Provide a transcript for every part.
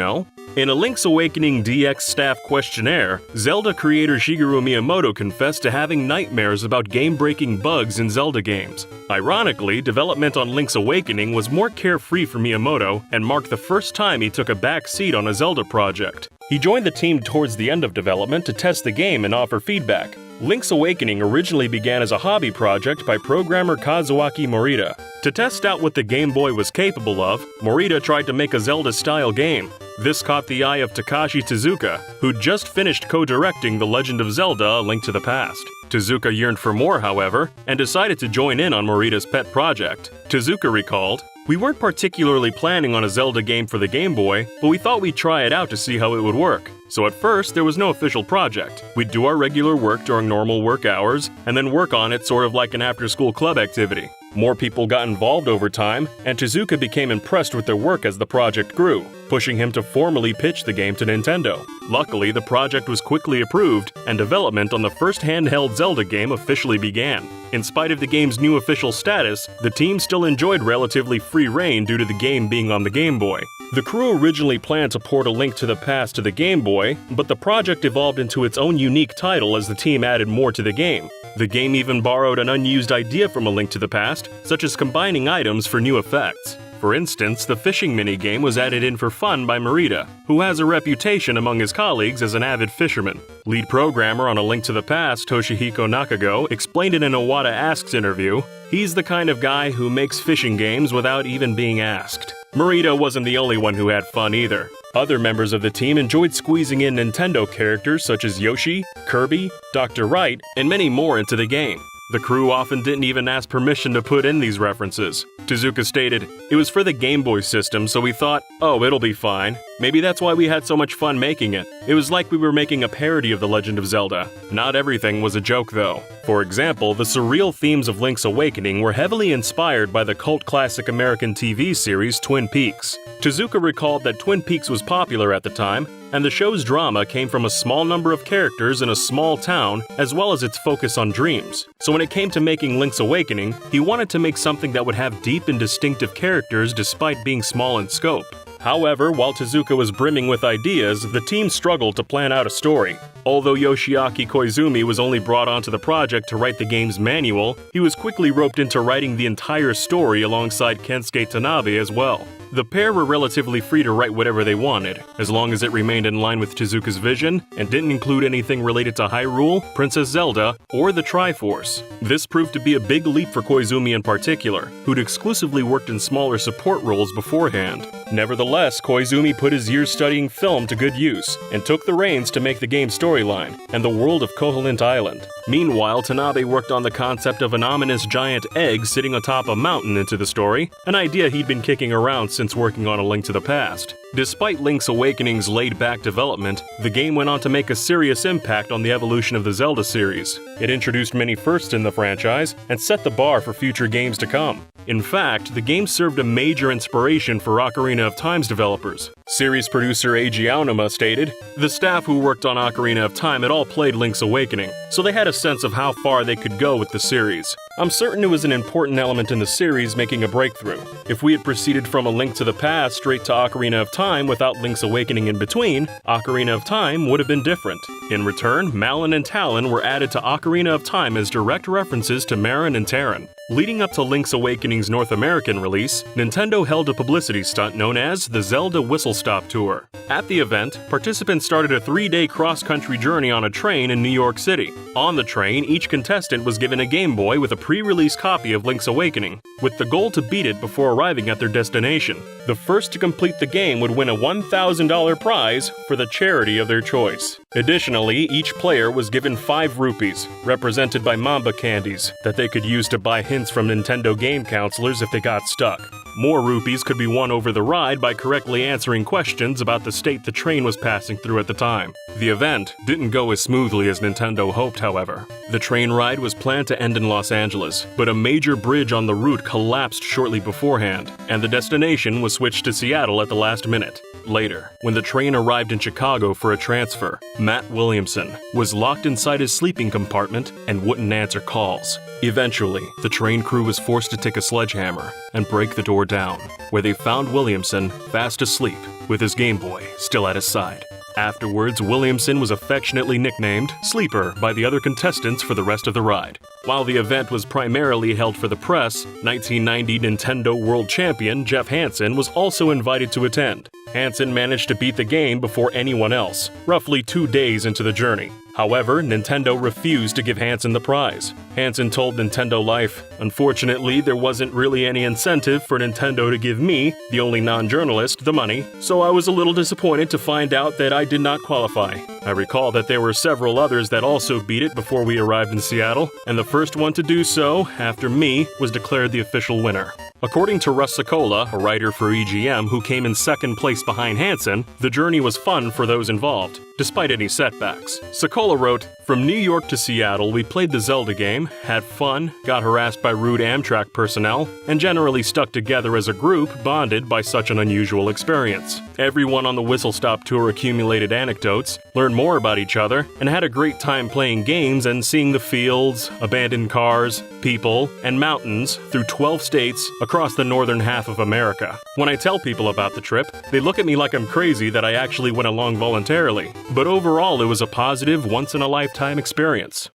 smell? In a Link's Awakening DX staff questionnaire, Zelda creator Shigeru Miyamoto confessed to having nightmares about game-breaking bugs in Zelda games. Ironically, development on Link's Awakening was more carefree for Miyamoto and marked the first time he took a back seat on a Zelda project. He joined the team towards the end of development to test the game and offer feedback. Link's Awakening originally began as a hobby project by programmer Kazuaki Morita. To test out what the Game Boy was capable of, Morita tried to make a Zelda-style game. This caught the eye of Takashi Tezuka, who'd just finished co-directing The Legend of Zelda: A Link to the Past. Tezuka yearned for more, however, and decided to join in on Morita's pet project. Tezuka recalled, "We weren't particularly planning on a Zelda game for the Game Boy, but we thought we'd try it out to see how it would work. So at first, there was no official project. We'd do our regular work during normal work hours, and then work on it sort of like an after-school club activity. More people got involved over time, and Tezuka became impressed with their work as the project grew, pushing him to formally pitch the game to Nintendo. Luckily, the project was quickly approved, and development on the first handheld Zelda game officially began. In spite of the game's new official status, the team still enjoyed relatively free reign due to the game being on the Game Boy. The crew originally planned to port A Link to the Past to the Game Boy, but the project evolved into its own unique title as the team added more to the game. The game even borrowed an unused idea from A Link to the Past, such as combining items for new effects. For instance, the fishing minigame was added in for fun by Morita, who has a reputation among his colleagues as an avid fisherman. Lead programmer on A Link to the Past, Toshihiko Nakago, explained in an Iwata Asks interview, "He's the kind of guy who makes fishing games without even being asked." Morita wasn't the only one who had fun either. Other members of the team enjoyed squeezing in Nintendo characters such as Yoshi, Kirby, Dr. Wright, and many more into the game. The crew often didn't even ask permission to put in these references. Tezuka stated, "It was for the Game Boy system, so we thought, oh, it'll be fine. Maybe that's why we had so much fun making it. It was like we were making a parody of The Legend of Zelda. Not everything was a joke, though." For example, the surreal themes of Link's Awakening were heavily inspired by the cult classic American TV series Twin Peaks. Tezuka recalled that Twin Peaks was popular at the time, and the show's drama came from a small number of characters in a small town, as well as its focus on dreams. So when it came to making Link's Awakening, he wanted to make something that would have deep and distinctive characters despite being small in scope. However, while Tezuka was brimming with ideas, the team struggled to plan out a story. Although Yoshiaki Koizumi was only brought onto the project to write the game's manual, he was quickly roped into writing the entire story alongside Kensuke Tanabe as well. The pair were relatively free to write whatever they wanted, as long as it remained in line with Tezuka's vision and didn't include anything related to Hyrule, Princess Zelda, or the Triforce. This proved to be a big leap for Koizumi in particular, who'd exclusively worked in smaller support roles beforehand. Nevertheless, Koizumi put his years studying film to good use, and took the reins to make the game's storyline, and the world of Koholint Island. Meanwhile, Tanabe worked on the concept of an ominous giant egg sitting atop a mountain into the story, an idea he'd been kicking around since working on A Link to the Past. Despite Link's Awakening's laid-back development, the game went on to make a serious impact on the evolution of the Zelda series. It introduced many firsts in the franchise, and set the bar for future games to come. In fact, the game served a major inspiration for Ocarina of Time's developers. Series producer Eiji Aonuma stated, "The staff who worked on Ocarina of Time had all played Link's Awakening, so they had a sense of how far they could go with the series. I'm certain it was an important element in the series making a breakthrough. If we had proceeded from A Link to the Past straight to Ocarina of Time without Link's Awakening in between, Ocarina of Time would have been different." In return, Malon and Talon were added to Ocarina of Time as direct references to Marin and Terran. Leading up to Link's Awakening's North American release, Nintendo held a publicity stunt known as the Zelda Whistle Stop Tour. At the event, participants started a 3-day cross-country journey on a train in New York City. On the train, each contestant was given a Game Boy with a pre-release copy of Link's Awakening, with the goal to beat it before arriving at their destination. The first to complete the game would win a $1,000 prize for the charity of their choice. Additionally, each player was given 5 rupees, represented by Mamba candies, that they could use to buy hints from Nintendo game counselors if they got stuck. More rupees could be won over the ride by correctly answering questions about the state the train was passing through at the time. The event didn't go as smoothly as Nintendo hoped, however. The train ride was planned to end in Los Angeles, but a major bridge on the route collapsed shortly beforehand, and the destination was switched to Seattle at the last minute. Later, when the train arrived in Chicago for a transfer, Matt Williamson was locked inside his sleeping compartment and wouldn't answer calls. Eventually, the train crew was forced to take a sledgehammer and break the door down, where they found Williamson fast asleep with his Game Boy still at his side. Afterwards, Williamson was affectionately nicknamed Sleeper by the other contestants for the rest of the ride. While the event was primarily held for the press, 1990 Nintendo World Champion Jeff Hansen was also invited to attend. Hansen managed to beat the game before anyone else, roughly 2 days into the journey. However, Nintendo refused to give Hansen the prize. Hansen told Nintendo Life, "Unfortunately, there wasn't really any incentive for Nintendo to give me, the only non-journalist, the money, so I was a little disappointed to find out that I did not qualify. I recall that there were several others that also beat it before we arrived in Seattle, and the first one to do so, after me, was declared the official winner." According to Russ Sokola, a writer for EGM who came in second place behind Hansen, the journey was fun for those involved, despite any setbacks. Sokola wrote, "From New York to Seattle, we played the Zelda game, had fun, got harassed by rude Amtrak personnel, and generally stuck together as a group bonded by such an unusual experience. Everyone on the Whistle Stop tour accumulated anecdotes, learned more about each other, and had a great time playing games and seeing the fields, abandoned cars, people, and mountains through 12 states across the northern half of America. When I tell people about the trip, they look at me like I'm crazy that I actually went along voluntarily. But overall, it was a positive, once-in-a-lifetime experience."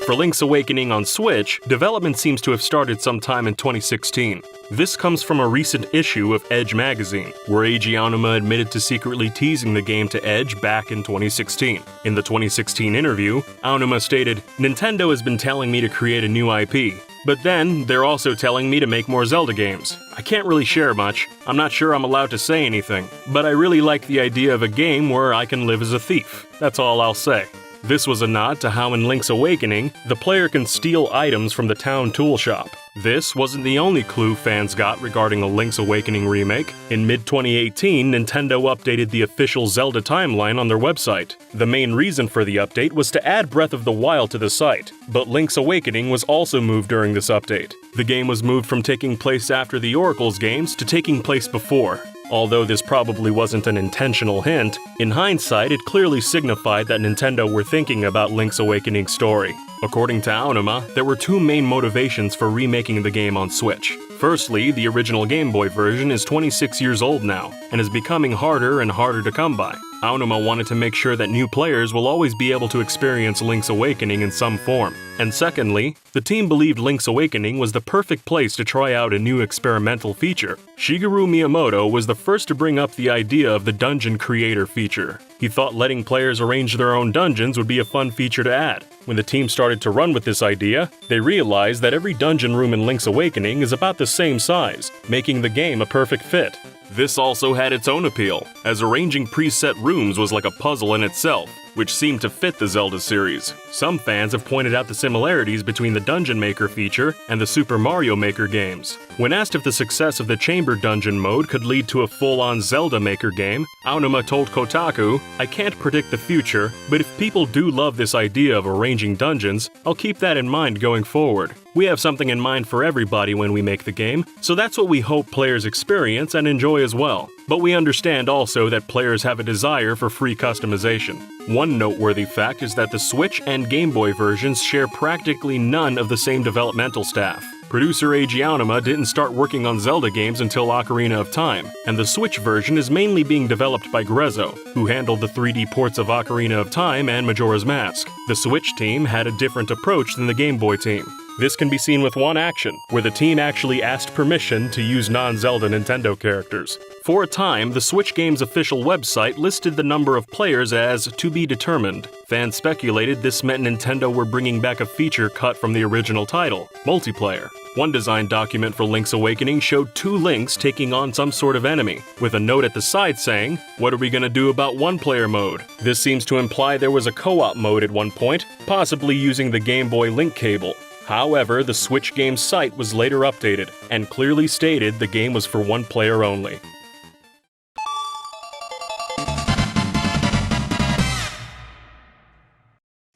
For Link's Awakening on Switch, development seems to have started sometime in 2016. This comes from a recent issue of Edge magazine, where Eiji Aonuma admitted to secretly teasing the game to Edge back in 2016. In the 2016 interview, Aonuma stated, "Nintendo has been telling me to create a new IP. But then, they're also telling me to make more Zelda games. I can't really share much, I'm not sure I'm allowed to say anything, but I really like the idea of a game where I can live as a thief. That's all I'll say." This was a nod to how in Link's Awakening, the player can steal items from the town tool shop. This wasn't the only clue fans got regarding a Link's Awakening remake. In mid-2018, Nintendo updated the official Zelda timeline on their website. The main reason for the update was to add Breath of the Wild to the site, but Link's Awakening was also moved during this update. The game was moved from taking place after the Oracle's games to taking place before. Although this probably wasn't an intentional hint, in hindsight it clearly signified that Nintendo were thinking about Link's Awakening's story. According to Aonuma, there were two main motivations for remaking the game on Switch. Firstly, the original Game Boy version is 26 years old now, and is becoming harder and harder to come by. Aonuma wanted to make sure that new players will always be able to experience Link's Awakening in some form. And secondly, the team believed Link's Awakening was the perfect place to try out a new experimental feature. Shigeru Miyamoto was the first to bring up the idea of the Dungeon Creator feature. He thought letting players arrange their own dungeons would be a fun feature to add. When the team started to run with this idea, they realized that every dungeon room in Link's Awakening is about the same size, making the game a perfect fit. This also had its own appeal, as arranging preset rooms was like a puzzle in itself, which seemed to fit the Zelda series. Some fans have pointed out the similarities between the Dungeon Maker feature and the Super Mario Maker games. When asked if the success of the Chamber Dungeon mode could lead to a full-on Zelda Maker game, Aonuma told Kotaku, "I can't predict the future, but if people do love this idea of arranging dungeons, I'll keep that in mind going forward. We have something in mind for everybody when we make the game, so that's what we hope players experience and enjoy as well. But we understand also that players have a desire for free customization." One noteworthy fact is that the Switch and Game Boy versions share practically none of the same developmental staff. Producer Eiji Aonuma didn't start working on Zelda games until Ocarina of Time, and the Switch version is mainly being developed by Grezzo, who handled the 3D ports of Ocarina of Time and Majora's Mask. The Switch team had a different approach than the Game Boy team. This can be seen with one action, where the team actually asked permission to use non-Zelda Nintendo characters. For a time, the Switch game's official website listed the number of players as to be determined. Fans speculated this meant Nintendo were bringing back a feature cut from the original title, multiplayer. One design document for Link's Awakening showed two Links taking on some sort of enemy, with a note at the side saying, "What are we gonna do about one-player mode?" This seems to imply there was a co-op mode at one point, possibly using the Game Boy link cable. However, the Switch game's site was later updated, and clearly stated the game was for one player only.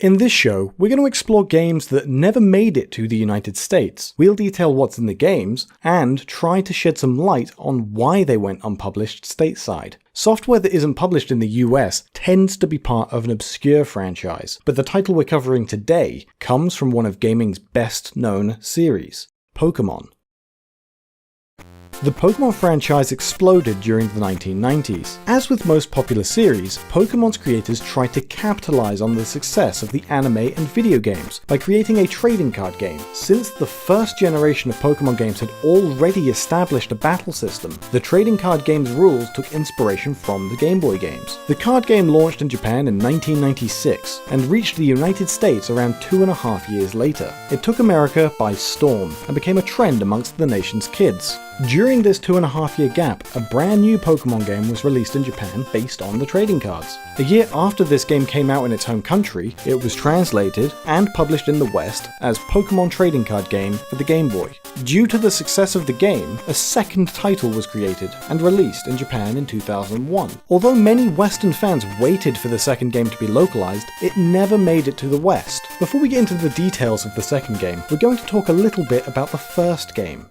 In this show, we're going to explore games that never made it to the United States. We'll detail what's in the games, and try to shed some light on why they went unpublished stateside. Software that isn't published in the US tends to be part of an obscure franchise, but the title we're covering today comes from one of gaming's best known series, Pokémon. The Pokémon franchise exploded during the 1990s. As with most popular series, Pokémon's creators tried to capitalize on the success of the anime and video games by creating a trading card game. Since the first generation of Pokémon games had already established a battle system, the trading card game's rules took inspiration from the Game Boy games. The card game launched in Japan in 1996 and reached the United States around 2.5 years later. It took America by storm and became a trend amongst the nation's kids. During this 2.5-year gap, a brand new Pokémon game was released in Japan based on the trading cards. A year after this game came out in its home country, it was translated and published in the West as Pokémon Trading Card Game for the Game Boy. Due to the success of the game, a second title was created and released in Japan in 2001. Although many Western fans waited for the second game to be localized, it never made it to the West. Before we get into the details of the second game, we're going to talk a little bit about the first game.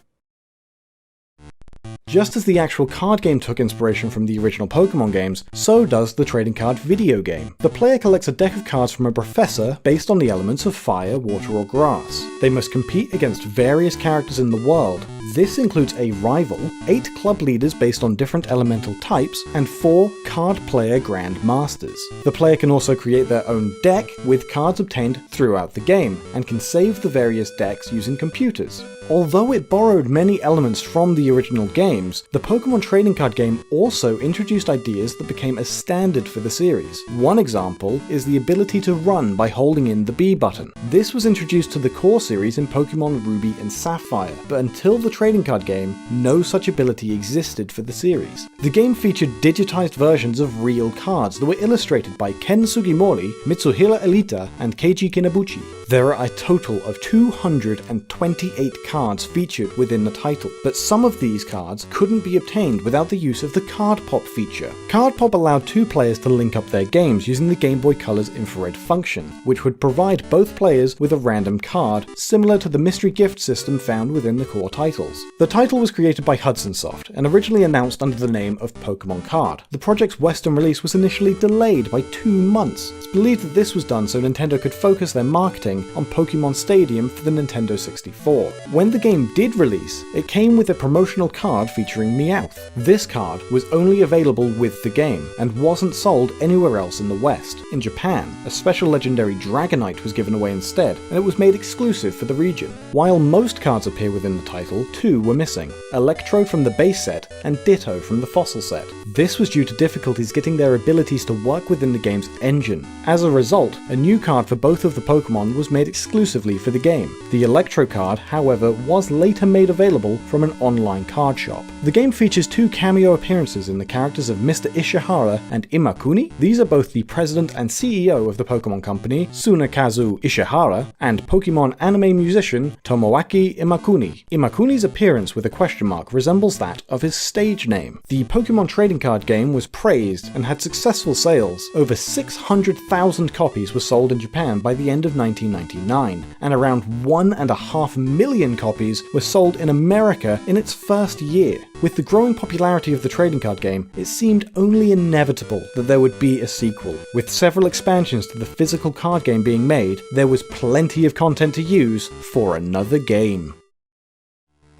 Just as the actual card game took inspiration from the original Pokémon games, so does the trading card video game. The player collects a deck of cards from a professor based on the elements of fire, water, or grass. They must compete against various characters in the world. This includes a rival, 8 club leaders based on different elemental types, and 4 card player Grand Masters. The player can also create their own deck with cards obtained throughout the game, and can save the various decks using computers. Although it borrowed many elements from the original games, the Pokémon trading card game also introduced ideas that became a standard for the series. One example is the ability to run by holding in the B button. This was introduced to the core series in Pokémon Ruby and Sapphire, but until the trading card game, no such ability existed for the series. The game featured digitized versions of real cards that were illustrated by Ken Sugimori, Mitsuhira Elita, and Keiji Kinabuchi. There are a total of 228 cards featured within the title, but some of these cards couldn't be obtained without the use of the Card Pop feature. Card Pop allowed 2 players to link up their games using the Game Boy Color's infrared function, which would provide both players with a random card, similar to the mystery gift system found within the core titles. The title was created by Hudson Soft and originally announced under the name of Pokémon Card. The project's Western release was initially delayed by 2 months. It's believed that this was done so Nintendo could focus their marketing on Pokémon Stadium for the Nintendo 64. When the game did release, it came with a promotional card featuring Meowth. This card was only available with the game, and wasn't sold anywhere else in the West. In Japan, a special legendary Dragonite was given away instead, and it was made exclusive for the region. While most cards appear within the title, 2 were missing: Electrode from the base set, and Ditto from the fossil set. This was due to difficulties getting their abilities to work within the game's engine. As a result, a new card for both of the Pokémon was made exclusively for the game. The Electro card, however, was later made available from an online card shop. The game features 2 cameo appearances in the characters of Mr. Ishihara and Imakuni. These are both the president and CEO of the Pokémon Company, Tsunekazu Ishihara, and Pokémon anime musician Tomoaki Imakuni. Imakuni's appearance with a question mark resembles that of his stage name. The Pokémon trading card game was praised and had successful sales. Over 600,000 copies were sold in Japan by the end of 1999, and around 1.5 million copies were sold in America in its first year. With the growing popularity of the trading card game, it seemed only inevitable that there would be a sequel. With several expansions to the physical card game being made, there was plenty of content to use for another game.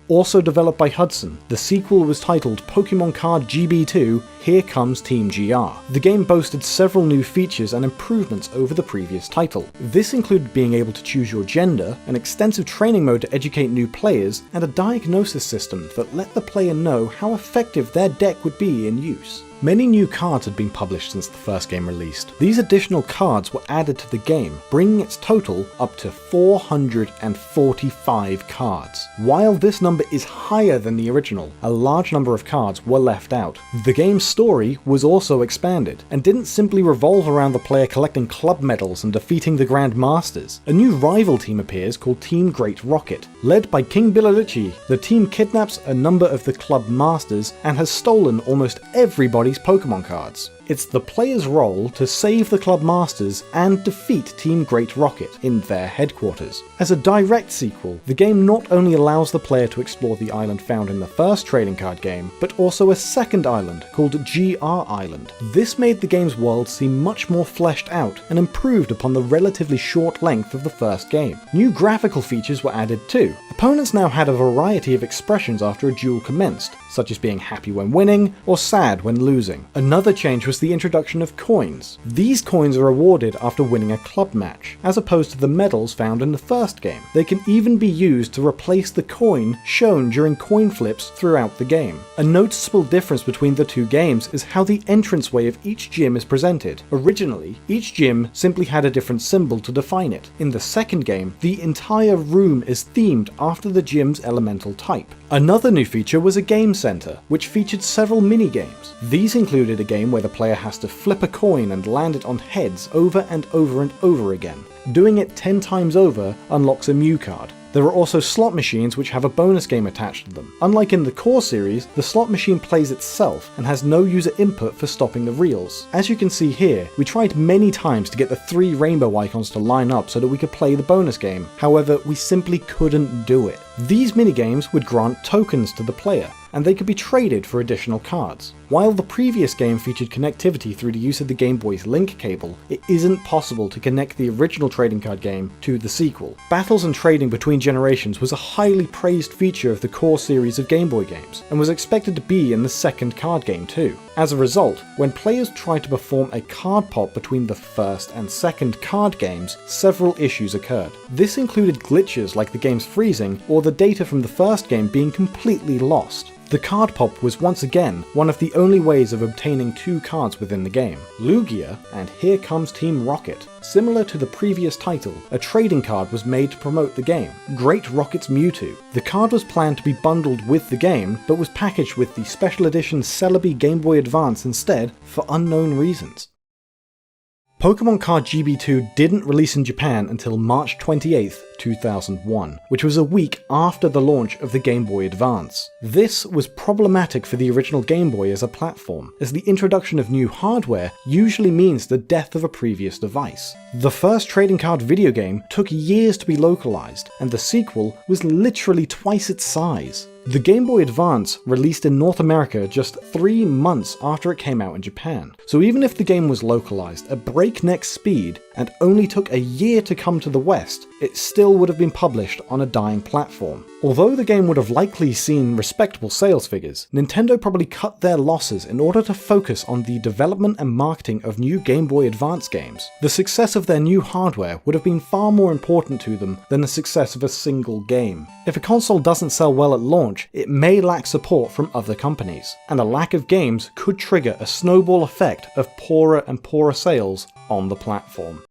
Also developed by Hudson, the sequel was titled Pokémon Card GB2 Here Comes Team GR. The game boasted several new features and improvements over the previous title. This included being able to choose your gender, an extensive training mode to educate new players, and a diagnosis system that let the player know how effective their deck would be in use. Many new cards had been published since the first game released. These additional cards were added to the game, bringing its total up to 445 cards. While this number is higher than the original, a large number of cards were left out. The game's story was also expanded, and didn't simply revolve around the player collecting club medals and defeating the Grand Masters. A new rival team appears called Team Great Rocket. Led by King Bilalichi, the team kidnaps a number of the club masters and has stolen almost everybody's Pokémon cards. It's the player's role to save the club masters and defeat Team Great Rocket in their headquarters. As a direct sequel, the game not only allows the player to explore the island found in the first trading card game, but also a second island called GR Island. This made the game's world seem much more fleshed out and improved upon the relatively short length of the first game. New graphical features were added too. Opponents now had a variety of expressions after a duel commenced, such as being happy when winning or sad when losing. Another change was the introduction of coins. These coins are awarded after winning a club match, as opposed to the medals found in the first game. They can even be used to replace the coin shown during coin flips throughout the game. A noticeable difference between the two games is how the entranceway of each gym is presented. Originally, each gym simply had a different symbol to define it. In the second game, the entire room is themed after the gym's elemental type. Another new feature was a game center, which featured several mini-games. These included a game where the player has to flip a coin and land it on heads over and over and over again. Doing it 10 times over unlocks a Mew card. There are also slot machines which have a bonus game attached to them. Unlike in the core series, the slot machine plays itself and has no user input for stopping the reels. As you can see here, we tried many times to get the 3 rainbow icons to line up so that we could play the bonus game. However, we simply couldn't do it. These minigames would grant tokens to the player, and they could be traded for additional cards. While the previous game featured connectivity through the use of the Game Boy's link cable, it isn't possible to connect the original trading card game to the sequel. Battles and trading between generations was a highly praised feature of the core series of Game Boy games, and was expected to be in the second card game too. As a result, when players tried to perform a card pop between the first and second card games, several issues occurred. This included glitches like the game's freezing, or the data from the first game being completely lost. The card pop was once again one of the only ways of obtaining 2 cards within the game, Lugia and Here Comes Team Rocket. Similar to the previous title, a trading card was made to promote the game, Great Rocket's Mewtwo. The card was planned to be bundled with the game, but was packaged with the special edition Celebi Game Boy Advance instead for unknown reasons. Pokémon Card GB2 didn't release in Japan until March 28th, 2001, which was a week after the launch of the Game Boy Advance. This was problematic for the original Game Boy as a platform, as the introduction of new hardware usually means the death of a previous device. The first trading card video game took years to be localized, and the sequel was literally twice its size. The Game Boy Advance released in North America just 3 months after it came out in Japan, so even if the game was localized at breakneck speed and only took a year to come to the West, it still would have been published on a dying platform. Although the game would have likely seen respectable sales figures, Nintendo probably cut their losses in order to focus on the development and marketing of new Game Boy Advance games. The success of their new hardware would have been far more important to them than the success of a single game. If a console doesn't sell well at launch, it may lack support from other companies, and a lack of games could trigger a snowball effect of poorer and poorer sales on the platform.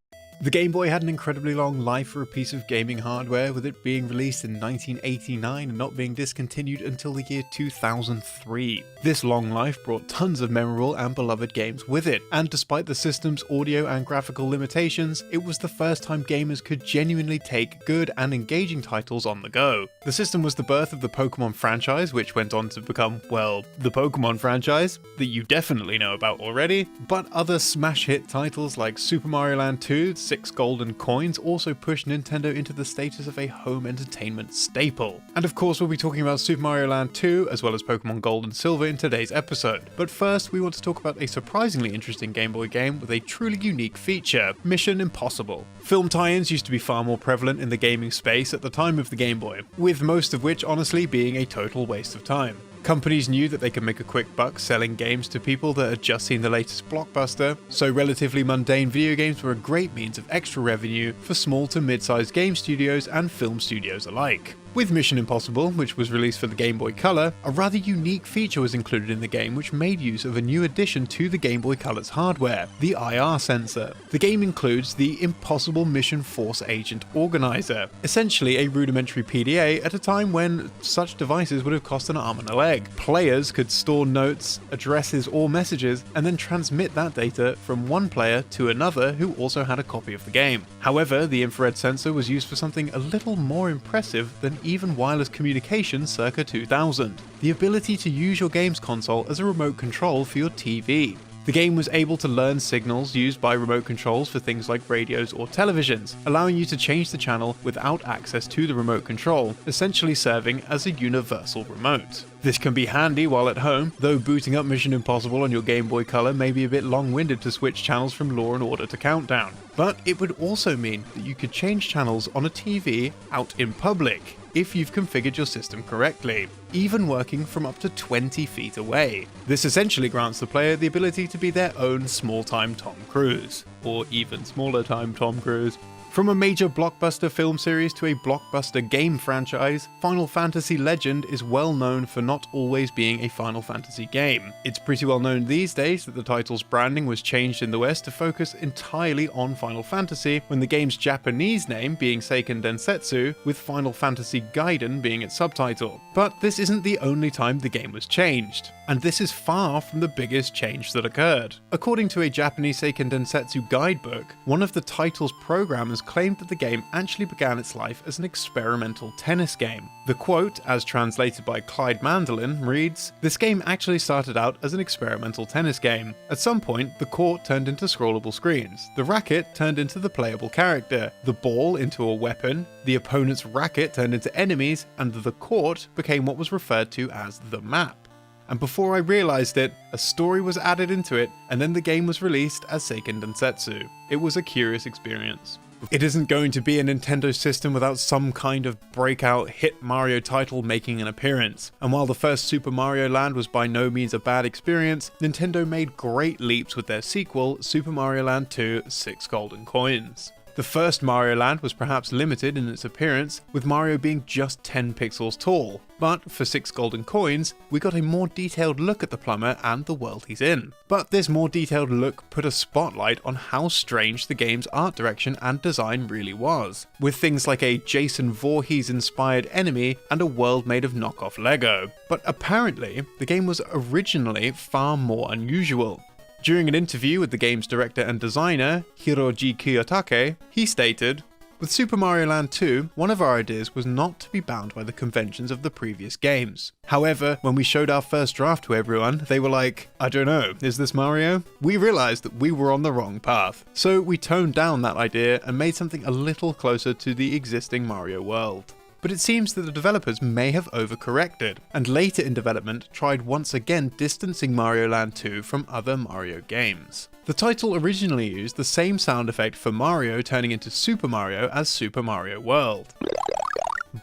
The Game Boy had an incredibly long life for a piece of gaming hardware, with it being released in 1989 and not being discontinued until the year 2003. This long life brought tons of memorable and beloved games with it, and despite the system's audio and graphical limitations, it was the first time gamers could genuinely take good and engaging titles on the go. The system was the birth of the Pokémon franchise, which went on to become, well, the Pokémon franchise, that you definitely know about already, but other smash hit titles like Super Mario Land 2, 6 golden coins also pushed Nintendo into the status of a home entertainment staple. And of course we'll be talking about Super Mario Land 2 as well as Pokemon Gold and Silver in today's episode. But first we want to talk about a surprisingly interesting Game Boy game with a truly unique feature, Mission Impossible. Film tie-ins used to be far more prevalent in the gaming space at the time of the Game Boy, with most of which honestly being a total waste of time. Companies knew that they could make a quick buck selling games to people that had just seen the latest blockbuster, so relatively mundane video games were a great means of extra revenue for small to mid-sized game studios and film studios alike. With Mission Impossible, which was released for the Game Boy Color, a rather unique feature was included in the game which made use of a new addition to the Game Boy Color's hardware, the IR sensor. The game includes the Impossible Mission Force Agent Organizer, essentially a rudimentary PDA at a time when such devices would have cost an arm and a leg. Players could store notes, addresses or messages, and then transmit that data from one player to another who also had a copy of the game. However, the infrared sensor was used for something a little more impressive than even wireless communication circa 2000, the ability to use your game's console as a remote control for your TV. The game was able to learn signals used by remote controls for things like radios or televisions, allowing you to change the channel without access to the remote control, essentially serving as a universal remote. This can be handy while at home, though booting up Mission Impossible on your Game Boy Color may be a bit long-winded to switch channels from Law & Order to Countdown. But it would also mean that you could change channels on a TV out in public, if you've configured your system correctly, even working from up to 20 feet away. This essentially grants the player the ability to be their own small-time Tom Cruise, or even smaller-time Tom Cruise. From a major blockbuster film series to a blockbuster game franchise, Final Fantasy Legend is well known for not always being a Final Fantasy game. It's pretty well known these days that the title's branding was changed in the West to focus entirely on Final Fantasy, when the game's Japanese name being Seiken Densetsu, with Final Fantasy Gaiden being its subtitle. But this isn't the only time the game was changed, and this is far from the biggest change that occurred. According to a Japanese Seiken Densetsu guidebook, one of the title's programmers claimed that the game actually began its life as an experimental tennis game. The quote, as translated by Clyde Mandolin, reads, "This game actually started out as an experimental tennis game. At some point, the court turned into scrollable screens, the racket turned into the playable character, the ball into a weapon, the opponent's racket turned into enemies, and the court became what was referred to as the map. And before I realized it, a story was added into it, and then the game was released as Seiken Densetsu. It was a curious experience." It isn't going to be a Nintendo system without some kind of breakout hit Mario title making an appearance, and while the first Super Mario Land was by no means a bad experience, Nintendo made great leaps with their sequel, Super Mario Land 2: 6 Golden Coins. The first Mario Land was perhaps limited in its appearance, with Mario being just 10 pixels tall, but for 6 Golden Coins, we got a more detailed look at the plumber and the world he's in. But this more detailed look put a spotlight on how strange the game's art direction and design really was, with things like a Jason Voorhees-inspired enemy and a world made of knockoff Lego. But apparently, the game was originally far more unusual. During an interview with the game's director and designer, Hiroji Kiyotake, he stated, "With Super Mario Land 2, one of our ideas was not to be bound by the conventions of the previous games. However, when we showed our first draft to everyone, they were like, I don't know, is this Mario? We realized that we were on the wrong path. So we toned down that idea and made something a little closer to the existing Mario world." But it seems that the developers may have overcorrected, and later in development tried once again distancing Mario Land 2 from other Mario games. The title originally used the same sound effect for Mario turning into Super Mario as Super Mario World.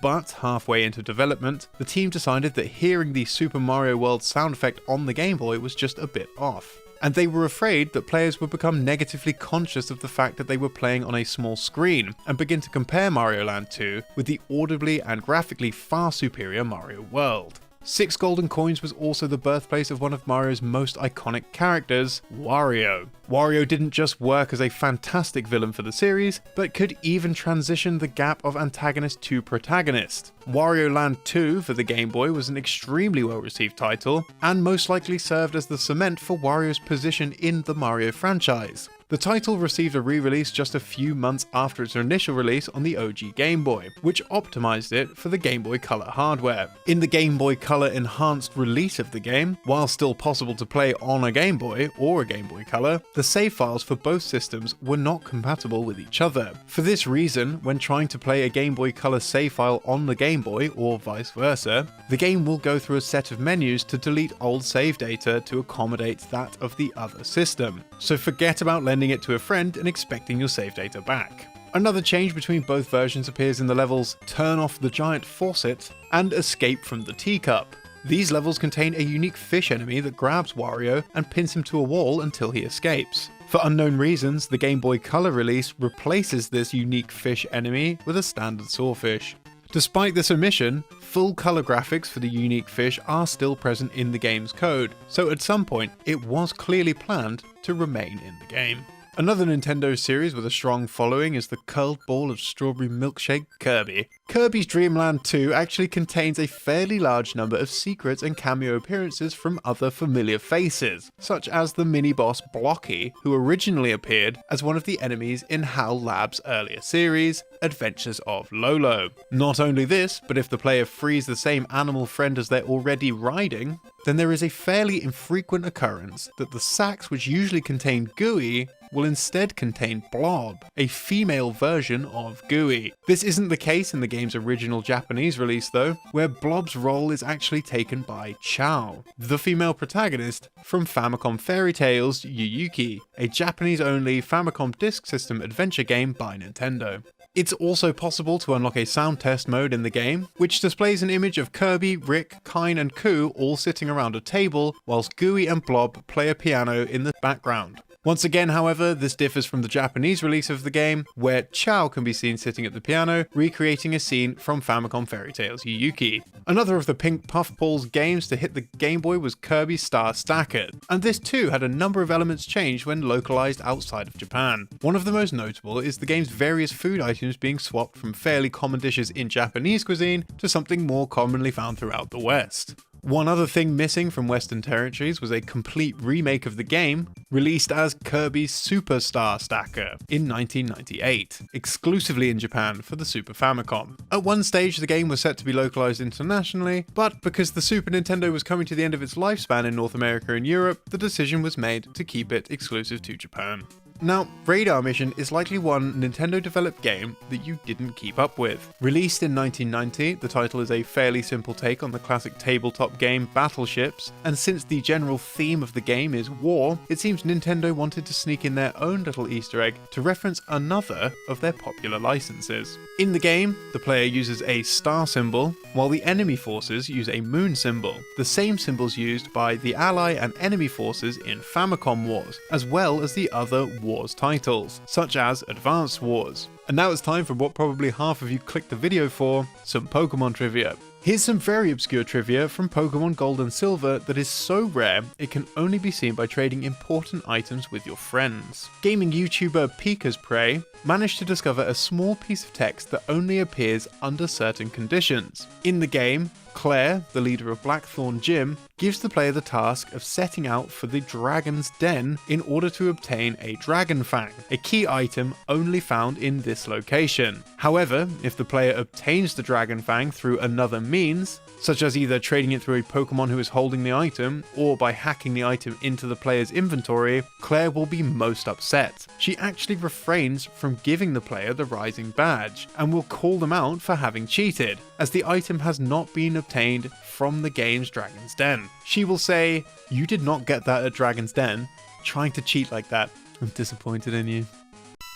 But halfway into development, the team decided that hearing the Super Mario World sound effect on the Game Boy was just a bit off. And they were afraid that players would become negatively conscious of the fact that they were playing on a small screen, and begin to compare Mario Land 2 with the audibly and graphically far superior Mario World. 6 Golden Coins was also the birthplace of one of Mario's most iconic characters, Wario. Wario didn't just work as a fantastic villain for the series, but could even transition the gap of antagonist to protagonist. Wario Land 2 for the Game Boy was an extremely well-received title, and most likely served as the cement for Wario's position in the Mario franchise. The title received a re-release just a few months after its initial release on the OG Game Boy, which optimized it for the Game Boy Color hardware. In the Game Boy Color enhanced release of the game, while still possible to play on a Game Boy or a Game Boy Color, the save files for both systems were not compatible with each other. For this reason, when trying to play a Game Boy Color save file on the Game Boy, or vice versa, the game will go through a set of menus to delete old save data to accommodate that of the other system. So forget about lending it to a friend and expecting your save data back. Another change between both versions appears in the levels Turn Off the Giant Faucet and Escape from the Teacup. These levels contain a unique fish enemy that grabs Wario and pins him to a wall until he escapes. For unknown reasons, the Game Boy Color release replaces this unique fish enemy with a standard sawfish. Despite this omission, full color graphics for the unique fish are still present in the game's code, so at some point it was clearly planned to remain in the game. Another Nintendo series with a strong following is the curled ball of strawberry milkshake Kirby. Kirby's Dreamland 2 actually contains a fairly large number of secret and cameo appearances from other familiar faces, such as the mini-boss Blocky, who originally appeared as one of the enemies in HAL Labs' earlier series, Adventures of Lolo. Not only this, but if the player frees the same animal friend as they're already riding, then there is a fairly infrequent occurrence that the sacks which usually contain Gooey will instead contain Blob, a female version of Gooey. This isn't the case in the game's original Japanese release though, where Blob's role is actually taken by Chao, the female protagonist from Famicom Fairy Tales Yuyuki, a Japanese-only Famicom Disk System adventure game by Nintendo. It's also possible to unlock a sound test mode in the game, which displays an image of Kirby, Rick, Kine and Koo all sitting around a table, whilst Gooey and Blob play a piano in the background. Once again, however, this differs from the Japanese release of the game, where Chao can be seen sitting at the piano, recreating a scene from Famicom Fairy Tales Yuyuki. Another of the pink puffballs games to hit the Game Boy was Kirby Star Stacker, and this too had a number of elements changed when localized outside of Japan. One of the most notable is the game's various food items being swapped from fairly common dishes in Japanese cuisine to something more commonly found throughout the West. One other thing missing from Western territories was a complete remake of the game, released as Kirby's Super Star Stacker in 1998, exclusively in Japan for the Super Famicom. At one stage the game was set to be localized internationally, but because the Super Nintendo was coming to the end of its lifespan in North America and Europe, the decision was made to keep it exclusive to Japan. Now, Radar Mission is likely one Nintendo-developed game that you didn't keep up with. Released in 1990, the title is a fairly simple take on the classic tabletop game Battleships, and since the general theme of the game is war, it seems Nintendo wanted to sneak in their own little Easter egg to reference another of their popular licenses. In the game, the player uses a star symbol, while the enemy forces use a moon symbol, the same symbols used by the ally and enemy forces in Famicom Wars, as well as the other Wars titles, such as Advanced Wars. And now it's time for what probably half of you clicked the video for, some Pokemon trivia. Here's some very obscure trivia from Pokemon Gold and Silver that is so rare it can only be seen by trading important items with your friends. Gaming YouTuber Pika's Prey managed to discover a small piece of text that only appears under certain conditions. In the game, Claire, the leader of Blackthorn Gym, gives the player the task of setting out for the Dragon's Den in order to obtain a Dragon Fang, a key item only found in this location. However, if the player obtains the Dragon Fang through another means, such as either trading it through a Pokemon who is holding the item, or by hacking the item into the player's inventory, Claire will be most upset. She actually refrains from giving the player the Rising Badge, and will call them out for having cheated, as the item has not been obtained from the game's Dragon's Den. She will say, "You did not get that at Dragon's Den. Trying to cheat like that. I'm disappointed in you."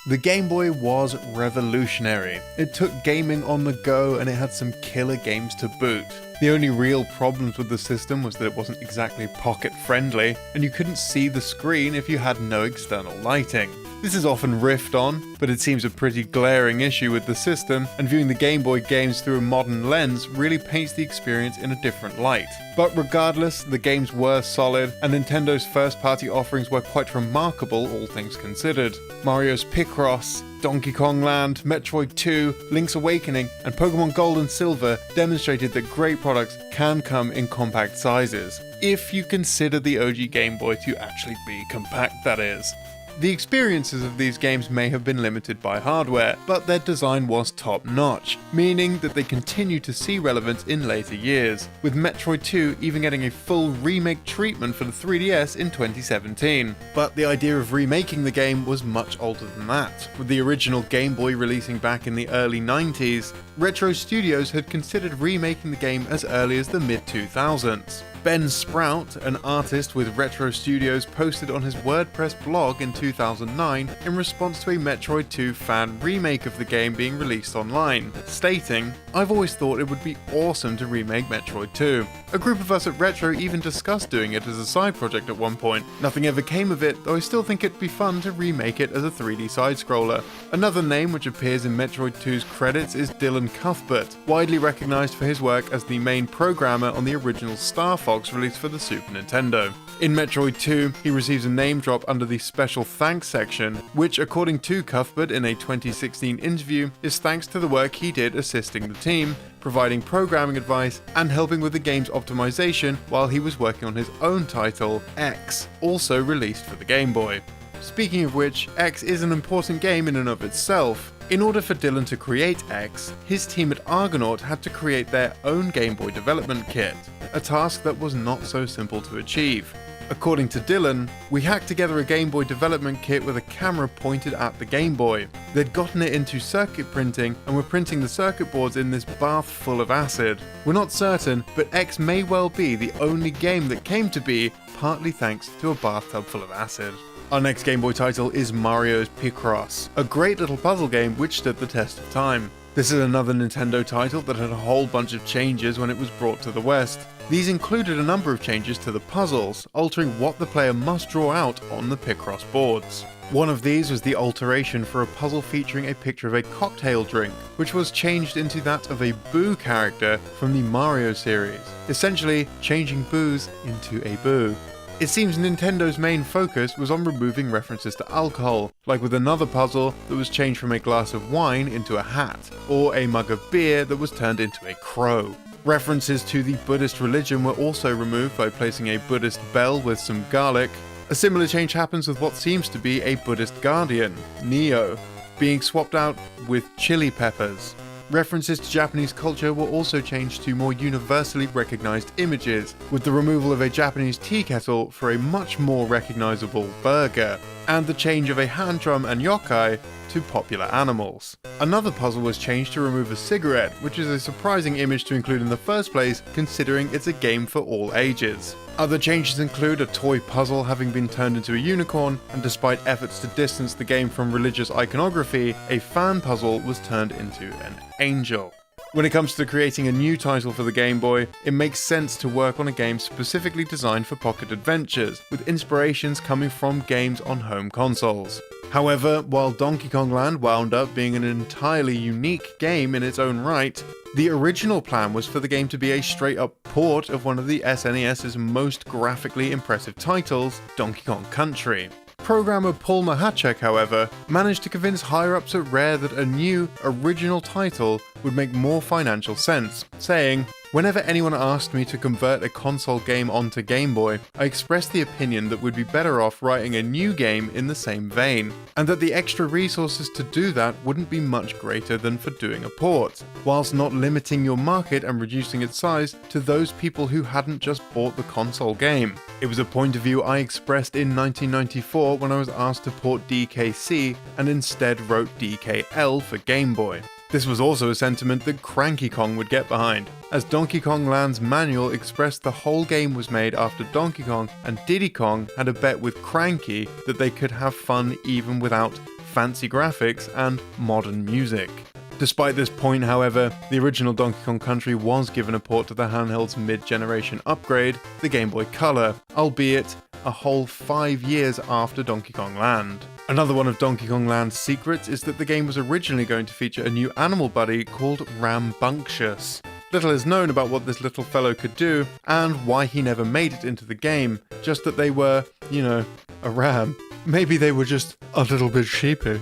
The Game Boy was revolutionary. It took gaming on the go and it had some killer games to boot. The only real problems with the system was that it wasn't exactly pocket friendly, and you couldn't see the screen if you had no external lighting. This is often riffed on, but it seems a pretty glaring issue with the system, and viewing the Game Boy games through a modern lens really paints the experience in a different light. But regardless, the games were solid, and Nintendo's first-party offerings were quite remarkable, all things considered. Mario's Picross, Donkey Kong Land, Metroid 2, Link's Awakening, and Pokemon Gold and Silver demonstrated that great products can come in compact sizes, if you consider the OG Game Boy to actually be compact, that is. The experiences of these games may have been limited by hardware, but their design was top-notch, meaning that they continue to see relevance in later years, with Metroid 2 even getting a full remake treatment for the 3DS in 2017. But the idea of remaking the game was much older than that, with the original Game Boy releasing back in the early 90s. Retro Studios had considered remaking the game as early as the mid-2000s. Ben Sprout, an artist with Retro Studios, posted on his WordPress blog in 2009 in response to a Metroid 2 fan remake of the game being released online, stating, "I've always thought it would be awesome to remake Metroid 2. A group of us at Retro even discussed doing it as a side project at one point. Nothing ever came of it, though I still think it'd be fun to remake it as a 3D side-scroller." Another name which appears in Metroid 2's credits is Dylan Cuthbert, widely recognised for his work as the main programmer on the original Star Fox Fox released for the Super Nintendo. In Metroid 2, he receives a name drop under the Special Thanks section, which according to Cuthbert in a 2016 interview, is thanks to the work he did assisting the team, providing programming advice, and helping with the game's optimization while he was working on his own title, X, also released for the Game Boy. Speaking of which, X is an important game in and of itself. In order for Dylan to create X, his team at Argonaut had to create their own Game Boy development kit, a task that was not so simple to achieve. According to Dylan, we hacked together a Game Boy development kit with a camera pointed at the Game Boy. They'd gotten it into circuit printing and were printing the circuit boards in this bath full of acid. We're not certain, but X may well be the only game that came to be partly thanks to a bathtub full of acid. Our next Game Boy title is Mario's Picross, a great little puzzle game which stood the test of time. This is another Nintendo title that had a whole bunch of changes when it was brought to the West. These included a number of changes to the puzzles, altering what the player must draw out on the Picross boards. One of these was the alteration for a puzzle featuring a picture of a cocktail drink, which was changed into that of a Boo character from the Mario series, essentially changing booze into a boo. It seems Nintendo's main focus was on removing references to alcohol, like with another puzzle that was changed from a glass of wine into a hat, or a mug of beer that was turned into a crow. References to the Buddhist religion were also removed by placing a Buddhist bell with some garlic. A similar change happens with what seems to be a Buddhist guardian, Neo, being swapped out with chili peppers. References to Japanese culture were also changed to more universally recognized images, with the removal of a Japanese tea kettle for a much more recognizable burger, and the change of a hand drum and yokai to popular animals. Another puzzle was changed to remove a cigarette, which is a surprising image to include in the first place, considering it's a game for all ages. Other changes include a toy puzzle having been turned into a unicorn, and despite efforts to distance the game from religious iconography, a fan puzzle was turned into an angel. When it comes to creating a new title for the Game Boy, it makes sense to work on a game specifically designed for pocket adventures, with inspirations coming from games on home consoles. However, while Donkey Kong Land wound up being an entirely unique game in its own right, the original plan was for the game to be a straight-up port of one of the SNES's most graphically impressive titles, Donkey Kong Country. Programmer Paul Mahachek, however, managed to convince higher-ups at Rare that a new, original title would make more financial sense, saying, "Whenever anyone asked me to convert a console game onto Game Boy, I expressed the opinion that we'd be better off writing a new game in the same vein, and that the extra resources to do that wouldn't be much greater than for doing a port, whilst not limiting your market and reducing its size to those people who hadn't just bought the console game. It was a point of view I expressed in 1994 when I was asked to port DKC and instead wrote DKL for Game Boy. This was also a sentiment that Cranky Kong would get behind, as Donkey Kong Land's manual expressed the whole game was made after Donkey Kong and Diddy Kong had a bet with Cranky that they could have fun even without fancy graphics and modern music." Despite this point, however, the original Donkey Kong Country was given a port to the handheld's mid-generation upgrade, the Game Boy Color, albeit a whole 5 years after Donkey Kong Land. Another one of Donkey Kong Land's secrets is that the game was originally going to feature a new animal buddy called Rambunctious. Little is known about what this little fellow could do, and why he never made it into the game, just that they were, a ram. Maybe they were just a little bit sheepish.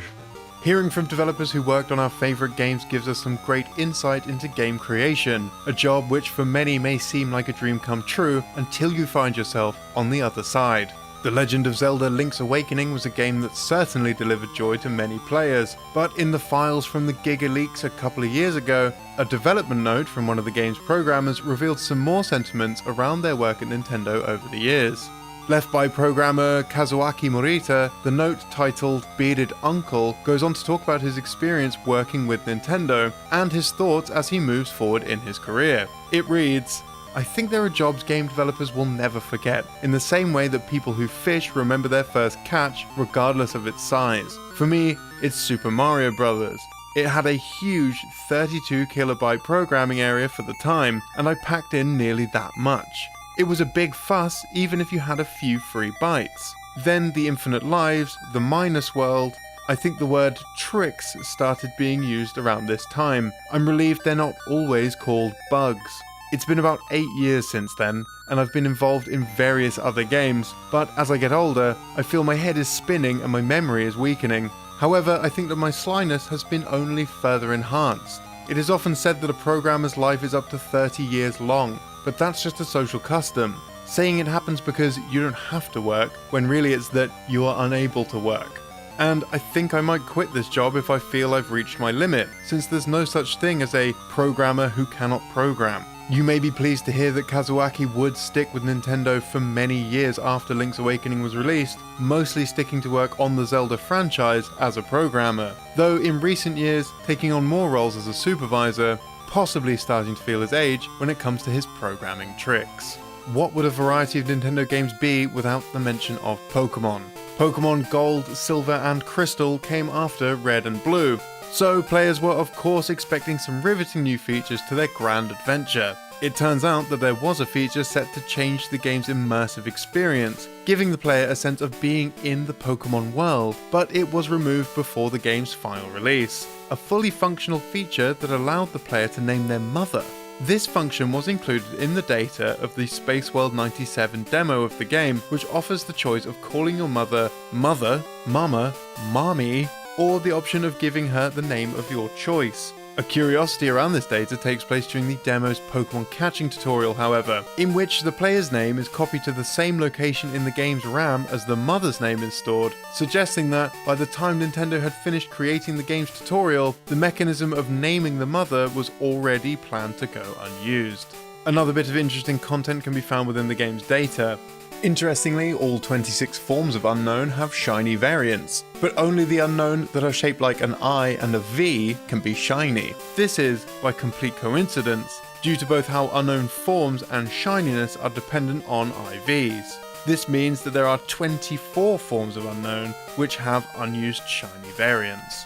Hearing from developers who worked on our favourite games gives us some great insight into game creation, a job which for many may seem like a dream come true until you find yourself on the other side. The Legend of Zelda Link's Awakening was a game that certainly delivered joy to many players, but in the files from the Giga Leaks a couple of years ago, a development note from one of the game's programmers revealed some more sentiments around their work at Nintendo over the years. Left by programmer Kazuaki Morita, the note titled Bearded Uncle goes on to talk about his experience working with Nintendo and his thoughts as he moves forward in his career. It reads, "I think there are jobs game developers will never forget, in the same way that people who fish remember their first catch regardless of its size. For me, it's Super Mario Bros. It had a huge 32 kilobyte programming area for the time, and I packed in nearly that much. It was a big fuss even if you had a few free bytes. Then the Infinite Lives, the Minus World, I think the word tricks started being used around this time. I'm relieved they're not always called bugs. It's been about 8 years since then, and I've been involved in various other games, but as I get older, I feel my head is spinning and my memory is weakening. However, I think that my slyness has been only further enhanced. It is often said that a programmer's life is up to 30 years long, but that's just a social custom, saying it happens because you don't have to work, when really it's that you are unable to work. And I think I might quit this job if I feel I've reached my limit, since there's no such thing as a programmer who cannot program. You may be pleased to hear that Kazuaki would stick with Nintendo for many years after Link's Awakening was released, mostly sticking to work on the Zelda franchise as a programmer, though in recent years taking on more roles as a supervisor, possibly starting to feel his age when it comes to his programming tricks. What would a variety of Nintendo games be without the mention of Pokémon? Pokémon Gold, Silver and Crystal came after Red and Blue, so players were of course expecting some riveting new features to their grand adventure. It turns out that there was a feature set to change the game's immersive experience, giving the player a sense of being in the Pokémon world, but it was removed before the game's final release. A fully functional feature that allowed the player to name their mother. This function was included in the data of the Space World 97 demo of the game, which offers the choice of calling your mother Mother, Mama, Mommy, or the option of giving her the name of your choice. A curiosity around this data takes place during the demo's Pokemon catching tutorial, however, in which the player's name is copied to the same location in the game's RAM as the mother's name is stored, suggesting that by the time Nintendo had finished creating the game's tutorial, the mechanism of naming the mother was already planned to go unused. Another bit of interesting content can be found within the game's data. Interestingly, all 26 forms of Unown have shiny variants, but only the Unown that are shaped like an I and a V can be shiny. This is, by complete coincidence, due to both how Unown forms and shininess are dependent on IVs. This means that there are 24 forms of Unown which have unused shiny variants.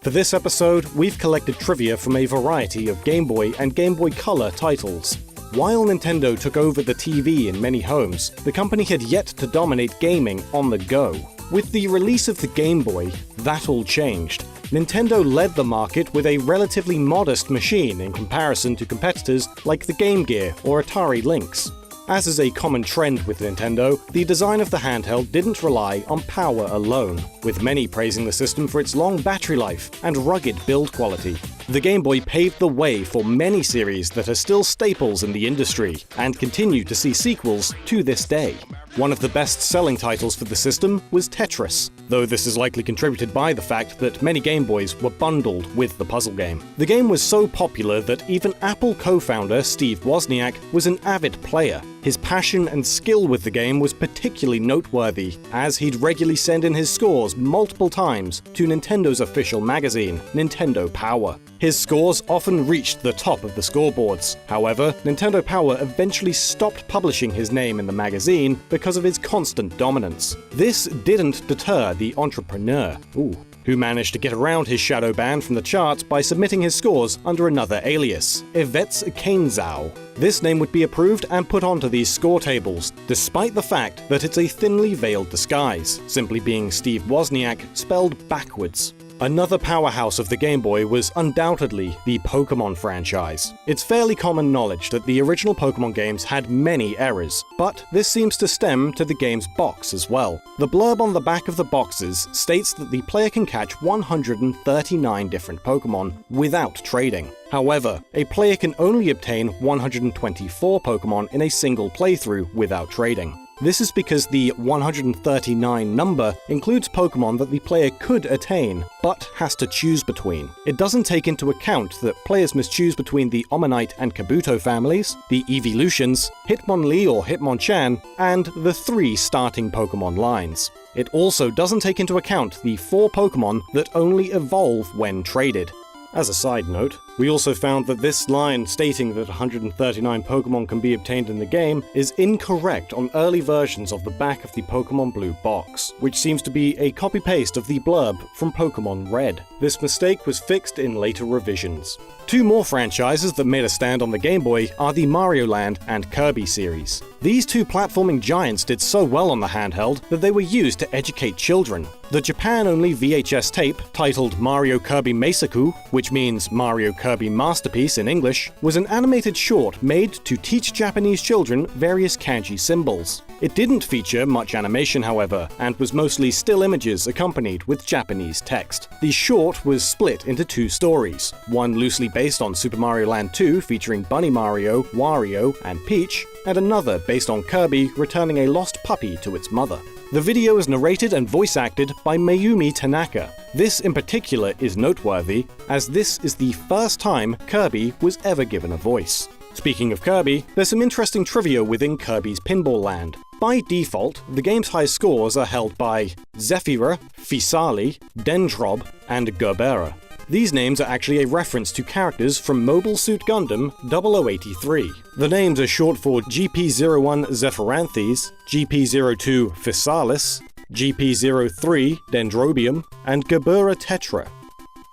For this episode, we've collected trivia from a variety of Game Boy and Game Boy Color titles. While Nintendo took over the TV in many homes, the company had yet to dominate gaming on the go. With the release of the Game Boy, that all changed. Nintendo led the market with a relatively modest machine in comparison to competitors like the Game Gear or Atari Lynx. As is a common trend with Nintendo, the design of the handheld didn't rely on power alone, with many praising the system for its long battery life and rugged build quality. The Game Boy paved the way for many series that are still staples in the industry, and continue to see sequels to this day. One of the best-selling titles for the system was Tetris, though this is likely contributed by the fact that many Game Boys were bundled with the puzzle game. The game was so popular that even Apple co-founder Steve Wozniak was an avid player. His passion and skill with the game was particularly noteworthy, as he'd regularly send in his scores multiple times to Nintendo's official magazine, Nintendo Power. His scores often reached the top of the scoreboards. However, Nintendo Power eventually stopped publishing his name in the magazine because of his constant dominance. This didn't deter the entrepreneur, who managed to get around his shadow ban from the charts by submitting his scores under another alias, Yvette's Kainzao. This name would be approved and put onto these score tables, despite the fact that it's a thinly veiled disguise, simply being Steve Wozniak spelled backwards. Another powerhouse of the Game Boy was undoubtedly the Pokémon franchise. It's fairly common knowledge that the original Pokémon games had many errors, but this seems to stem to the game's box as well. The blurb on the back of the boxes states that the player can catch 139 different Pokémon without trading. However, a player can only obtain 124 Pokémon in a single playthrough without trading. This is because the 139 number includes Pokémon that the player could attain, but has to choose between. It doesn't take into account that players must choose between the Omanyte and Kabuto families, the Evolutions, Hitmonlee or Hitmonchan, and the 3 starting Pokémon lines. It also doesn't take into account the 4 Pokémon that only evolve when traded. As a side note, we also found that this line stating that 139 Pokémon can be obtained in the game is incorrect on early versions of the back of the Pokémon Blue box, which seems to be a copy-paste of the blurb from Pokémon Red. This mistake was fixed in later revisions. 2 more franchises that made a stand on the Game Boy are the Mario Land and Kirby series. These 2 platforming giants did so well on the handheld that they were used to educate children. The Japan-only VHS tape, titled Mario Kirby Meisaku, which means Mario Kirby Masterpiece in English, was an animated short made to teach Japanese children various kanji symbols. It didn't feature much animation, however, and was mostly still images accompanied with Japanese text. The short was split into two stories, one loosely based on Super Mario Land 2 featuring Bunny Mario, Wario, and Peach, and another based on Kirby returning a lost puppy to its mother. The video is narrated and voice acted by Mayumi Tanaka. This in particular is noteworthy, as this is the first time Kirby was ever given a voice. Speaking of Kirby, there's some interesting trivia within Kirby's Pinball Land. By default, the game's high scores are held by Zephyra, Fisali, Dendrob, and Gerbera. These names are actually a reference to characters from Mobile Suit Gundam 0083. The names are short for GP01 Zephyranthes, GP02 Physalis, GP03 Dendrobium, and Gerbera Tetra.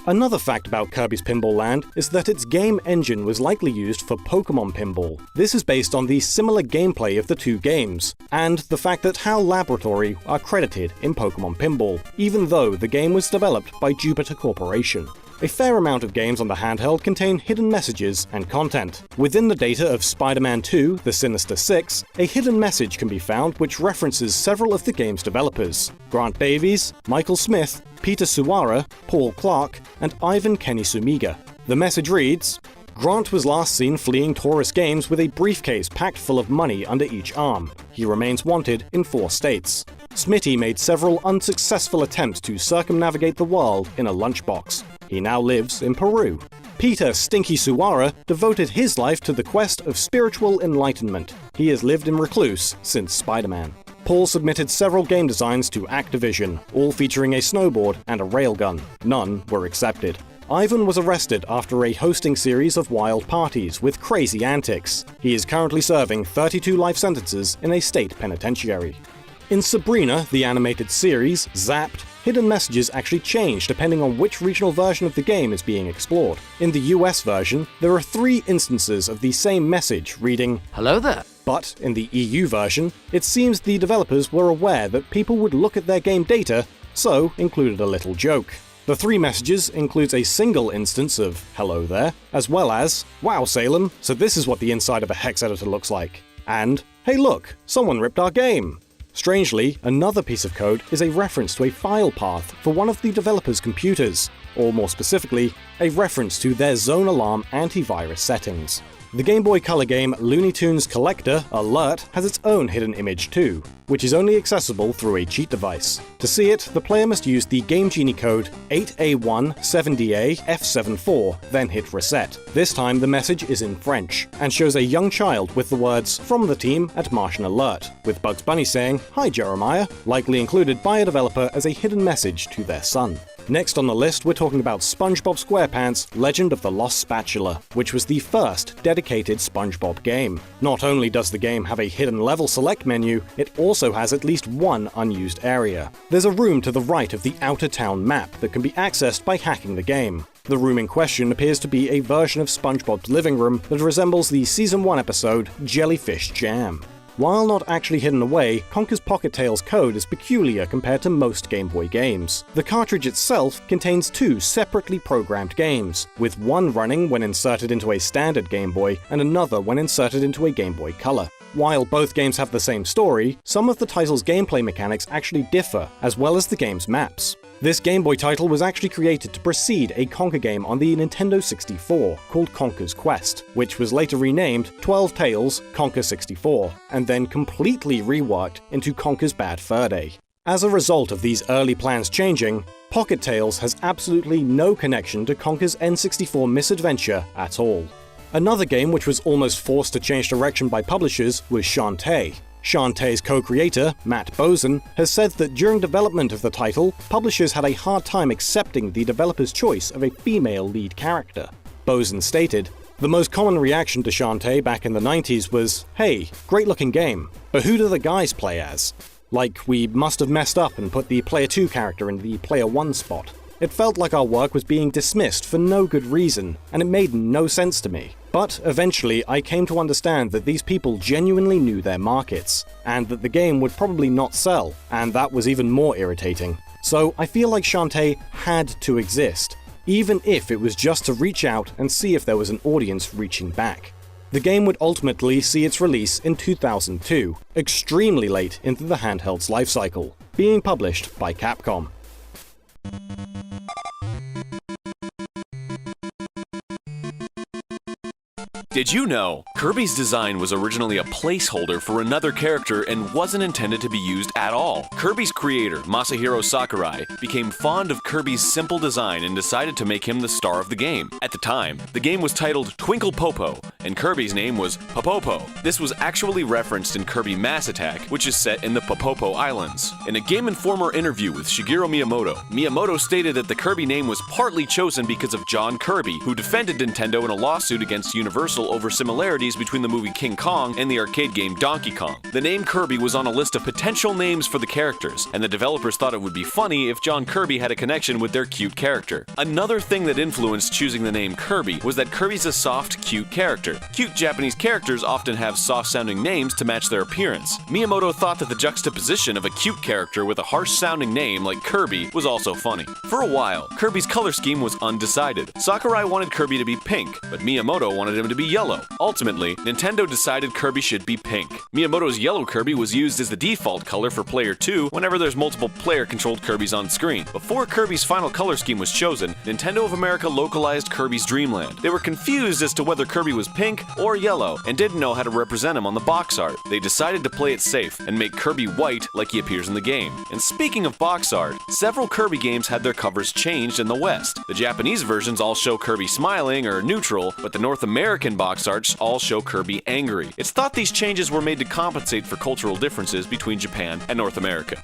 Another fact about Kirby's Pinball Land is that its game engine was likely used for Pokémon Pinball. This is based on the similar gameplay of the two games, and the fact that HAL Laboratory are credited in Pokémon Pinball, even though the game was developed by Jupiter Corporation. A fair amount of games on the handheld contain hidden messages and content. Within the data of Spider-Man 2: The Sinister Six, a hidden message can be found which references several of the game's developers: Grant Davies, Michael Smith, Peter Suwara, Paul Clark, and Ivan Kenny Sumiga. The message reads, "Grant was last seen fleeing Taurus Games with a briefcase packed full of money under each arm. He remains wanted in 4 states. Smitty made several unsuccessful attempts to circumnavigate the world in a lunchbox. He now lives in Peru." Peter Stinky Suwara devoted his life to the quest of spiritual enlightenment. He has lived in recluse since Spider-Man. Paul submitted several game designs to Activision, all featuring a snowboard and a railgun. None were accepted. Ivan was arrested after a hosting series of wild parties with crazy antics. He is currently serving 32 life sentences in a state penitentiary. In Sabrina, the animated series, Zapped, hidden messages actually change depending on which regional version of the game is being explored. In the US version, there are 3 instances of the same message reading, "Hello there." But in the EU version, it seems the developers were aware that people would look at their game data, so included a little joke. The 3 messages includes a single instance of "Hello there," as well as "Wow Salem, so this is what the inside of a hex editor looks like," and "Hey look, someone ripped our game." Strangely, another piece of code is a reference to a file path for one of the developer's computers, or more specifically, a reference to their Zone Alarm antivirus settings. The Game Boy Color game Looney Tunes Collector Alert has its own hidden image too, which is only accessible through a cheat device. To see it, the player must use the Game Genie code 8A1-7DA-F74, then hit reset. This time the message is in French, and shows a young child with the words "From the team at Martian Alert," with Bugs Bunny saying, "Hi Jeremiah," likely included by a developer as a hidden message to their son. Next on the list, we're talking about SpongeBob SquarePants' Legend of the Lost Spatula, which was the first dedicated SpongeBob game. Not only does the game have a hidden level select menu, it also has at least one unused area. There's a room to the right of the outer town map that can be accessed by hacking the game. The room in question appears to be a version of SpongeBob's living room that resembles the Season 1 episode Jellyfish Jam. While not actually hidden away, Conker's Pocket Tales code is peculiar compared to most Game Boy games. The cartridge itself contains 2 separately programmed games, with one running when inserted into a standard Game Boy and another when inserted into a Game Boy Color. While both games have the same story, some of the title's gameplay mechanics actually differ, as well as the game's maps. This Game Boy title was actually created to precede a Conker game on the Nintendo 64 called Conker's Quest, which was later renamed 12 Tales Conker 64, and then completely reworked into Conker's Bad Fur Day. As a result of these early plans changing, Pocket Tales has absolutely no connection to Conker's N64 misadventure at all. Another game which was almost forced to change direction by publishers was Shantae. Shantae's co-creator, Matt Bozen, has said that during development of the title, publishers had a hard time accepting the developer's choice of a female lead character. Bozen stated, "The most common reaction to Shantae back in the 90s was, 'Hey, great looking game, but who do the guys play as?' Like we must have messed up and put the Player 2 character in the Player 1 spot. It felt like our work was being dismissed for no good reason, and it made no sense to me. But eventually I came to understand that these people genuinely knew their markets, and that the game would probably not sell, and that was even more irritating. So I feel like Shantae had to exist. even if it was just to reach out and see if there was an audience reaching back. The game would ultimately see its release in 2002, extremely late into the handheld's lifecycle, being published by Capcom. Did you know? Kirby's design was originally a placeholder for another character and wasn't intended to be used at all. Kirby's creator, Masahiro Sakurai, became fond of Kirby's simple design and decided to make him the star of the game. At the time, the game was titled Twinkle Popo, and Kirby's name was Popopo. This was actually referenced in Kirby Mass Attack, which is set in the Popopo Islands. In a Game Informer interview with Shigeru Miyamoto, Miyamoto stated that the Kirby name was partly chosen because of John Kirby, who defended Nintendo in a lawsuit against Universal over similarities between the movie King Kong and the arcade game Donkey Kong. The name Kirby was on a list of potential names for the characters, and the developers thought it would be funny if John Kirby had a connection with their cute character. Another thing that influenced choosing the name Kirby was that Kirby's a soft, cute character. Cute Japanese characters often have soft-sounding names to match their appearance. Miyamoto thought that the juxtaposition of a cute character with a harsh-sounding name like Kirby was also funny. For a while, Kirby's color scheme was undecided. Sakurai wanted Kirby to be pink, but Miyamoto wanted him to be yellow. Ultimately, Nintendo decided Kirby should be pink. Miyamoto's yellow Kirby was used as the default color for Player 2 whenever there's multiple player-controlled Kirbys on screen. Before Kirby's final color scheme was chosen, Nintendo of America localized Kirby's Dreamland. They were confused as to whether Kirby was pink or yellow and didn't know how to represent him on the box art. They decided to play it safe and make Kirby white like he appears in the game. And speaking of box art, several Kirby games had their covers changed in the West. The Japanese versions all show Kirby smiling or neutral, but the North American box arts all show Kirby angry. It's thought these changes were made to compensate for cultural differences between Japan and North America.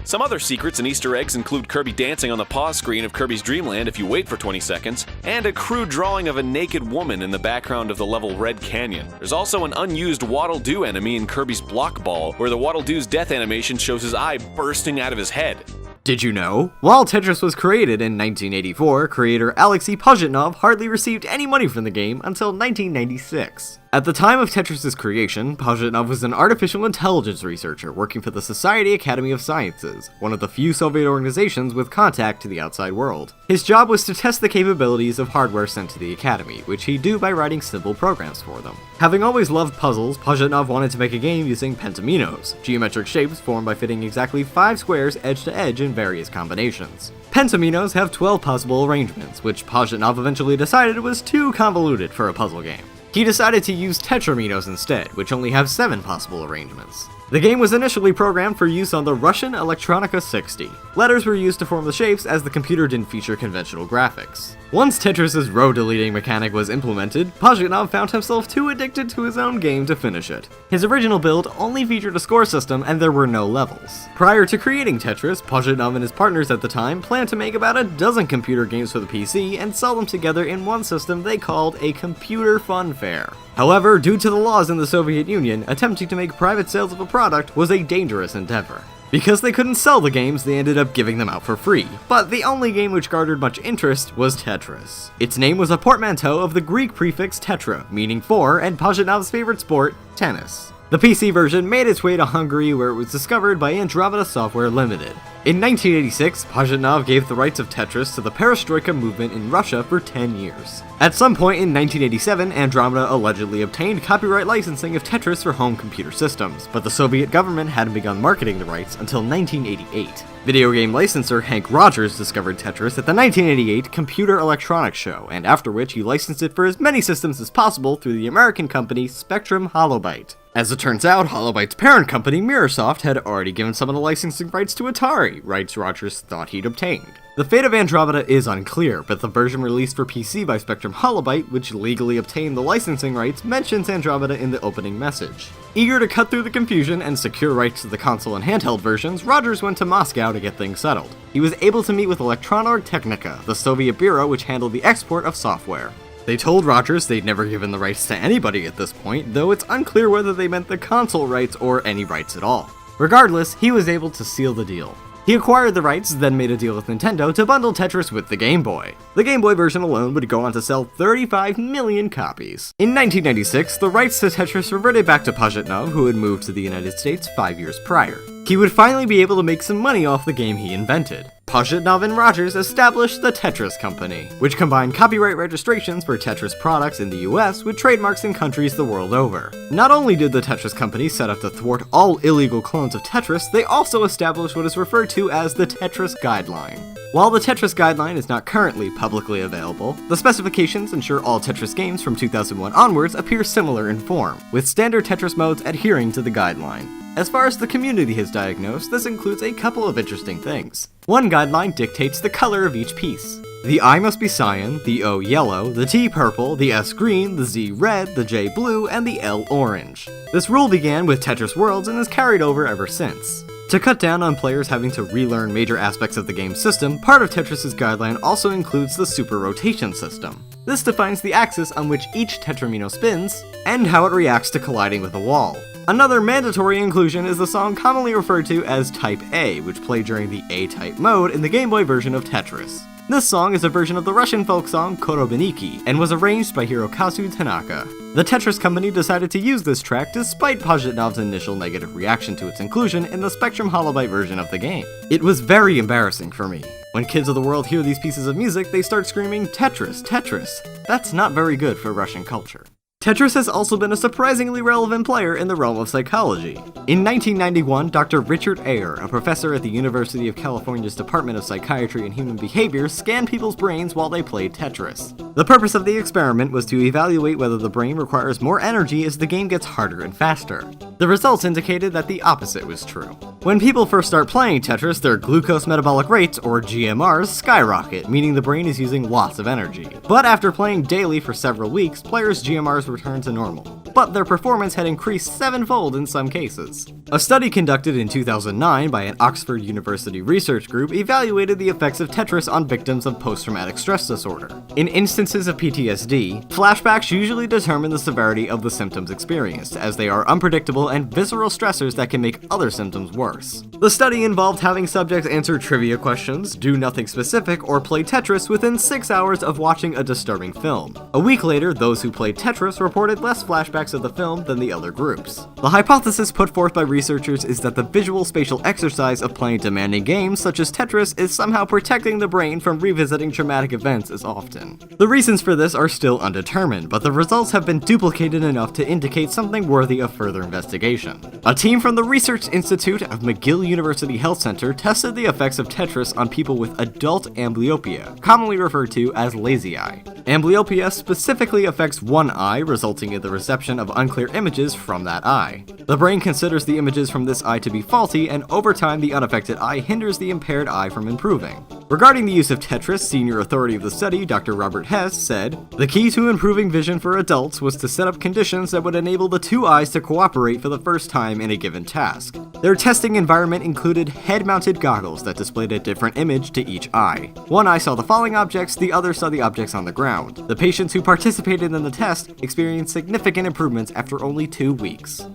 Some other secrets and Easter eggs include Kirby dancing on the pause screen of Kirby's Dreamland if you wait for 20 seconds, and a crude drawing of a naked woman in the background of the level Red Canyon. There's also an unused Waddle Doo enemy in Kirby's Block Ball, where the Waddle Doo's death animation shows his eye bursting out of his head. Did you know? While Tetris was created in 1984, creator Alexei Pajitnov hardly received any money from the game until 1996. At the time of Tetris's creation, Pajitnov was an artificial intelligence researcher working for the Society Academy of Sciences, one of the few Soviet organizations with contact to the outside world. His job was to test the capabilities of hardware sent to the Academy, which he'd do by writing simple programs for them. Having always loved puzzles, Pajitnov wanted to make a game using pentaminos, geometric shapes formed by fitting exactly 5 squares edge to edge in various combinations. Pentaminos have 12 possible arrangements, which Pajitnov eventually decided was too convoluted for a puzzle game. He decided to use tetraminos instead, which only have 7 possible arrangements. The game was initially programmed for use on the Russian Electronica 60. Letters were used to form the shapes as the computer didn't feature conventional graphics. Once Tetris's row-deleting mechanic was implemented, Pajitnov found himself too addicted to his own game to finish it. His original build only featured a score system and there were no levels. Prior to creating Tetris, Pajitnov and his partners at the time planned to make about a dozen computer games for the PC and sell them together in one system they called a computer fun fair. However, due to the laws in the Soviet Union, attempting to make private sales of a product was a dangerous endeavor. Because they couldn't sell the games, they ended up giving them out for free. But the only game which garnered much interest was Tetris. Its name was a portmanteau of the Greek prefix tetra, meaning 4, and Pajitnov's favorite sport, tennis. The PC version made its way to Hungary, where it was discovered by Andromeda Software Limited. In 1986, Pajitnov gave the rights of Tetris to the Perestroika movement in Russia for 10 years. At some point in 1987, Andromeda allegedly obtained copyright licensing of Tetris for home computer systems, but the Soviet government hadn't begun marketing the rights until 1988. Video game licensor Hank Rogers discovered Tetris at the 1988 Computer Electronics Show, and after which he licensed it for as many systems as possible through the American company Spectrum Holobyte. As it turns out, Holobyte's parent company, Mirrorsoft, had already given some of the licensing rights to Atari, rights Rogers thought he'd obtained. The fate of Andromeda is unclear, but the version released for PC by Spectrum Holobyte, which legally obtained the licensing rights, mentions Andromeda in the opening message. Eager to cut through the confusion and secure rights to the console and handheld versions, Rogers went to Moscow to get things settled. He was able to meet with Elektronorg Technica, the Soviet bureau which handled the export of software. They told Rogers they'd never given the rights to anybody at this point, though it's unclear whether they meant the console rights or any rights at all. Regardless, he was able to seal the deal. He acquired the rights, then made a deal with Nintendo to bundle Tetris with the Game Boy. The Game Boy version alone would go on to sell 35 million copies. In 1996, the rights to Tetris reverted back to Pajitnov, who had moved to the United States 5 years prior. he would finally be able to make some money off the game he invented. Pajitnov and Rogers established the Tetris Company, which combined copyright registrations for Tetris products in the US with trademarks in countries the world over. Not only did the Tetris Company set up to thwart all illegal clones of Tetris, they also established what is referred to as the Tetris Guideline. While the Tetris Guideline is not currently publicly available, the specifications ensure all Tetris games from 2001 onwards appear similar in form, with standard Tetris modes adhering to the guideline. As far as the community has diagnosed, this includes a couple of interesting things. One guideline dictates the color of each piece. The I must be cyan, the O yellow, the T purple, the S green, the Z red, the J blue, and the L orange. This rule began with Tetris Worlds and has carried over ever since. To cut down on players having to relearn major aspects of the game's system, part of Tetris' guideline also includes the super rotation system. This defines the axis on which each Tetramino spins, and how it reacts to colliding with a wall. Another mandatory inclusion is the song commonly referred to as Type A, which played during the A-type mode in the Game Boy version of Tetris. This song is a version of the Russian folk song Korobeniki, and was arranged by Hirokazu Tanaka. The Tetris Company decided to use this track despite Pajitnov's initial negative reaction to its inclusion in the Spectrum Holobyte version of the game. It was very embarrassing for me. When kids of the world hear these pieces of music, they start screaming, "Tetris, Tetris." That's not very good for Russian culture. Tetris has also been a surprisingly relevant player in the realm of psychology. In 1991, Dr. Richard Ayer, a professor at the University of California's Department of Psychiatry and Human Behavior, scanned people's brains while they played Tetris. The purpose of the experiment was to evaluate whether the brain requires more energy as the game gets harder and faster. The results indicated that the opposite was true. When people first start playing Tetris, their glucose metabolic rates, or GMRs, skyrocket, meaning the brain is using lots of energy. But after playing daily for several weeks, players' GMRs return to normal, but their performance had increased sevenfold in some cases. A study conducted in 2009 by an Oxford University research group evaluated the effects of Tetris on victims of post-traumatic stress disorder. In instances of PTSD, flashbacks usually determine the severity of the symptoms experienced, as they are unpredictable and visceral stressors that can make other symptoms worse. The study involved having subjects answer trivia questions, do nothing specific, or play Tetris within 6 hours of watching a disturbing film. A week later, those who played Tetris reported less flashbacks of the film than the other groups. The hypothesis put forth by researchers is that the visual spatial exercise of playing demanding games such as Tetris is somehow protecting the brain from revisiting traumatic events as often. The reasons for this are still undetermined, but the results have been duplicated enough to indicate something worthy of further investigation. A team from the Research Institute of McGill University Health Center tested the effects of Tetris on people with adult amblyopia, commonly referred to as lazy eye. Amblyopia specifically affects one eye, resulting in the reception of unclear images from that eye. The brain considers the images from this eye to be faulty, and over time the unaffected eye hinders the impaired eye from improving. Regarding the use of Tetris, senior authority of the study, Dr. Robert Hess, said, "The key to improving vision for adults was to set up conditions that would enable the two eyes to cooperate for the first time in a given task. Their testing environment included head-mounted goggles that displayed a different image to each eye. One eye saw the falling objects, the other saw the objects on the ground. The patients who participated in the test experienced significant improvements after only 2 weeks."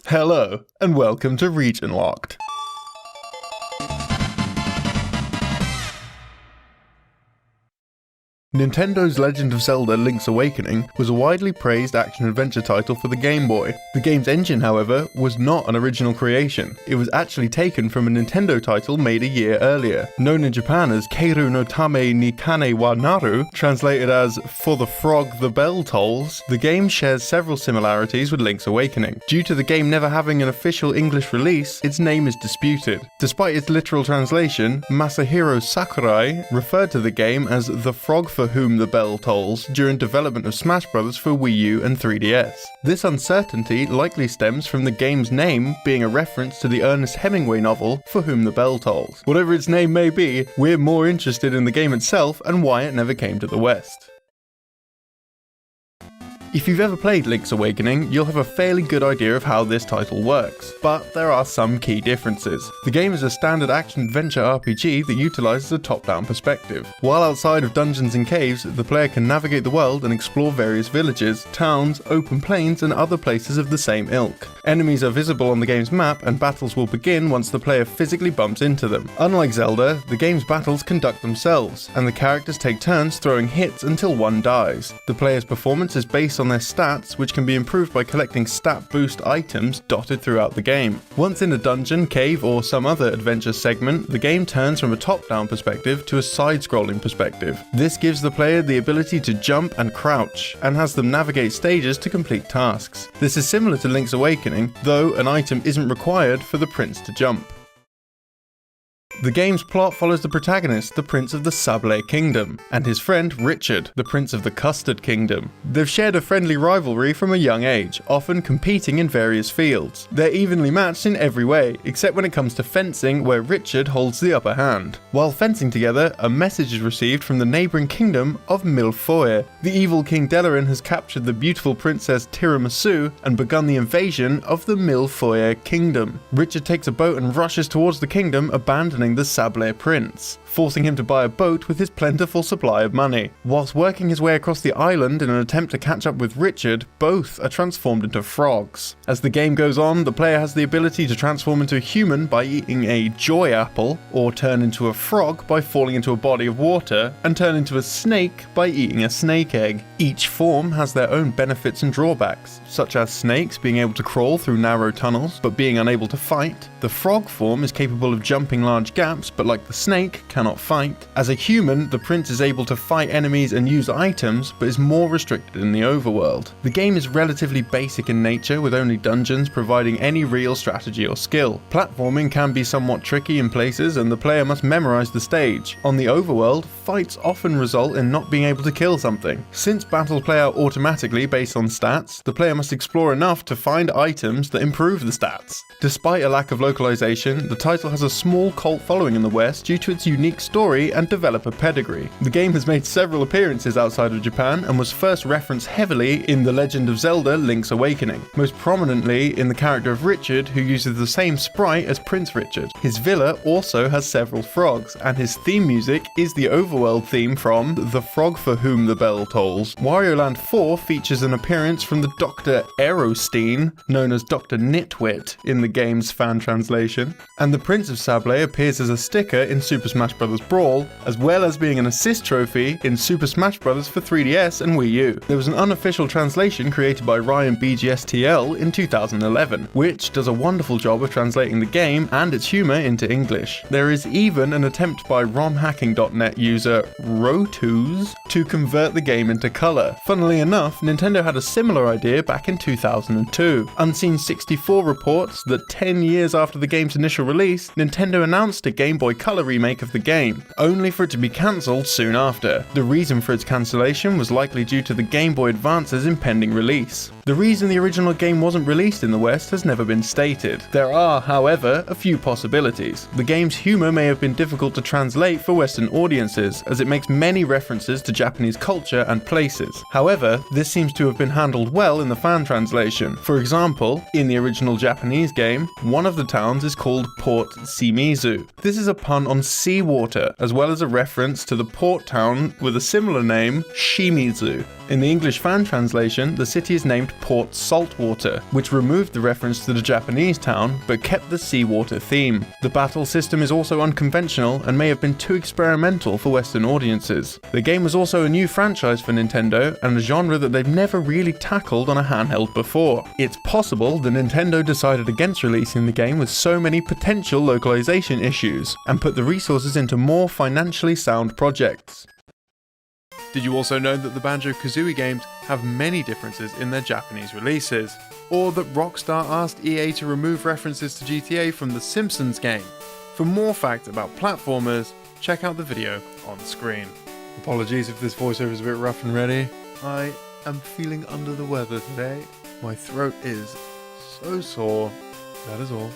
Hello, and welcome to Region Locked. Nintendo's Legend of Zelda Link's Awakening was a widely praised action-adventure title for the Game Boy. The game's engine, however, was not an original creation. It was actually taken from a Nintendo title made a year earlier. Known in Japan as Keiru no Tame ni Kane wa Naru, translated as For the Frog the Bell Tolls, the game shares several similarities with Link's Awakening. Due to the game never having an official English release, its name is disputed. Despite its literal translation, Masahiro Sakurai referred to the game as the frog for whom the bell tolls during development of Smash Bros. For Wii U and 3DS. This uncertainty likely stems from the game's name being a reference to the Ernest Hemingway novel For Whom the Bell Tolls. Whatever its name may be, we're more interested in the game itself and why it never came to the West. If you've ever played Link's Awakening, you'll have a fairly good idea of how this title works, but there are some key differences. The game is a standard action-adventure RPG that utilises a top-down perspective. While outside of dungeons and caves, the player can navigate the world and explore various villages, towns, open plains, and other places of the same ilk. Enemies are visible on the game's map, and battles will begin once the player physically bumps into them. Unlike Zelda, the game's battles conduct themselves, and the characters take turns throwing hits until one dies. The player's performance is based based on their stats, which can be improved by collecting stat boost items dotted throughout the game. Once in a dungeon, cave, or some other adventure segment, the game turns from a top-down perspective to a side-scrolling perspective. This gives the player the ability to jump and crouch, and has them navigate stages to complete tasks. This is similar to Link's Awakening, though an item isn't required for the prince to jump. The game's plot follows the protagonist, the Prince of the Sablé Kingdom, and his friend Richard, the Prince of the Custard Kingdom. They've shared a friendly rivalry from a young age, often competing in various fields. They're evenly matched in every way, except when it comes to fencing, where Richard holds the upper hand. While fencing together, a message is received from the neighbouring kingdom of Millefoyer. The evil King Delarin has captured the beautiful Princess Tiramisu and begun the invasion of the Millefoyer Kingdom. Richard takes a boat and rushes towards the kingdom, abandoning the Sablé Prince, forcing him to buy a boat with his plentiful supply of money. Whilst working his way across the island in an attempt to catch up with Richard, both are transformed into frogs. As the game goes on, the player has the ability to transform into a human by eating a joy apple, or turn into a frog by falling into a body of water, and turn into a snake by eating a snake egg. Each form has their own benefits and drawbacks, such as snakes being able to crawl through narrow tunnels but being unable to fight. The frog form is capable of jumping large gaps, but like the snake, cannot fight. As a human, the prince is able to fight enemies and use items, but is more restricted in the overworld. The game is relatively basic in nature, with only dungeons providing any real strategy or skill. Platforming can be somewhat tricky in places, and the player must memorize the stage. On the overworld, fights often result in not being able to kill something. Since battles play out automatically based on stats, the player must explore enough to find items that improve the stats. Despite a lack of localization, the title has a small cult following in the West due to its unique story and developer pedigree. The game has made several appearances outside of Japan and was first referenced heavily in The Legend of Zelda: Link's Awakening, most prominently in the character of Richard, who uses the same sprite as Prince Richard. His villa also has several frogs, and his theme music is the overworld theme from The Frog for Whom the Bell Tolls. Wario Land 4 features an appearance from the Dr. Aerostein, known as Dr. Nitwit in the game's fan translation, and the Prince of Sablé appears as a sticker in Super Smash Bros. Brawl, as well as being an assist trophy in Super Smash Bros. For 3DS and Wii U. There was an unofficial translation created by Ryan BGSTL in 2011, which does a wonderful job of translating the game and its humour into English. There is even an attempt by romhacking.net user Rotuz to convert the game into colour. Funnily enough, Nintendo had a similar idea back in 2002. Unseen64 reports that 10 years after the game's initial release, Nintendo announced a Game Boy Color remake of the game, only for it to be cancelled soon after. The reason for its cancellation was likely due to the Game Boy Advance's impending release. The reason the original game wasn't released in the West has never been stated. There are, however, a few possibilities. The game's humour may have been difficult to translate for Western audiences, as it makes many references to Japanese culture and places. However, this seems to have been handled well in the fan translation. For example, in the original Japanese game, one of the towns is called Port Shimizu. This is a pun on seawater, as well as a reference to the port town with a similar name, Shimizu. In the English fan translation, the city is named Port Saltwater, which removed the reference to the Japanese town, but kept the seawater theme. The battle system is also unconventional and may have been too experimental for Western audiences. The game was also a new franchise for Nintendo, and a genre that they've never really tackled on a handheld before. It's possible that Nintendo decided against releasing the game with so many potential localization issues, and put the resources into more financially sound projects. Did you also know that the Banjo-Kazooie games have many differences in their Japanese releases? Or that Rockstar asked EA to remove references to GTA from the Simpsons game? For more facts about platformers, check out the video on screen. Apologies if this voiceover is a bit rough and ready. I am feeling under the weather today. My throat is so sore. That is all.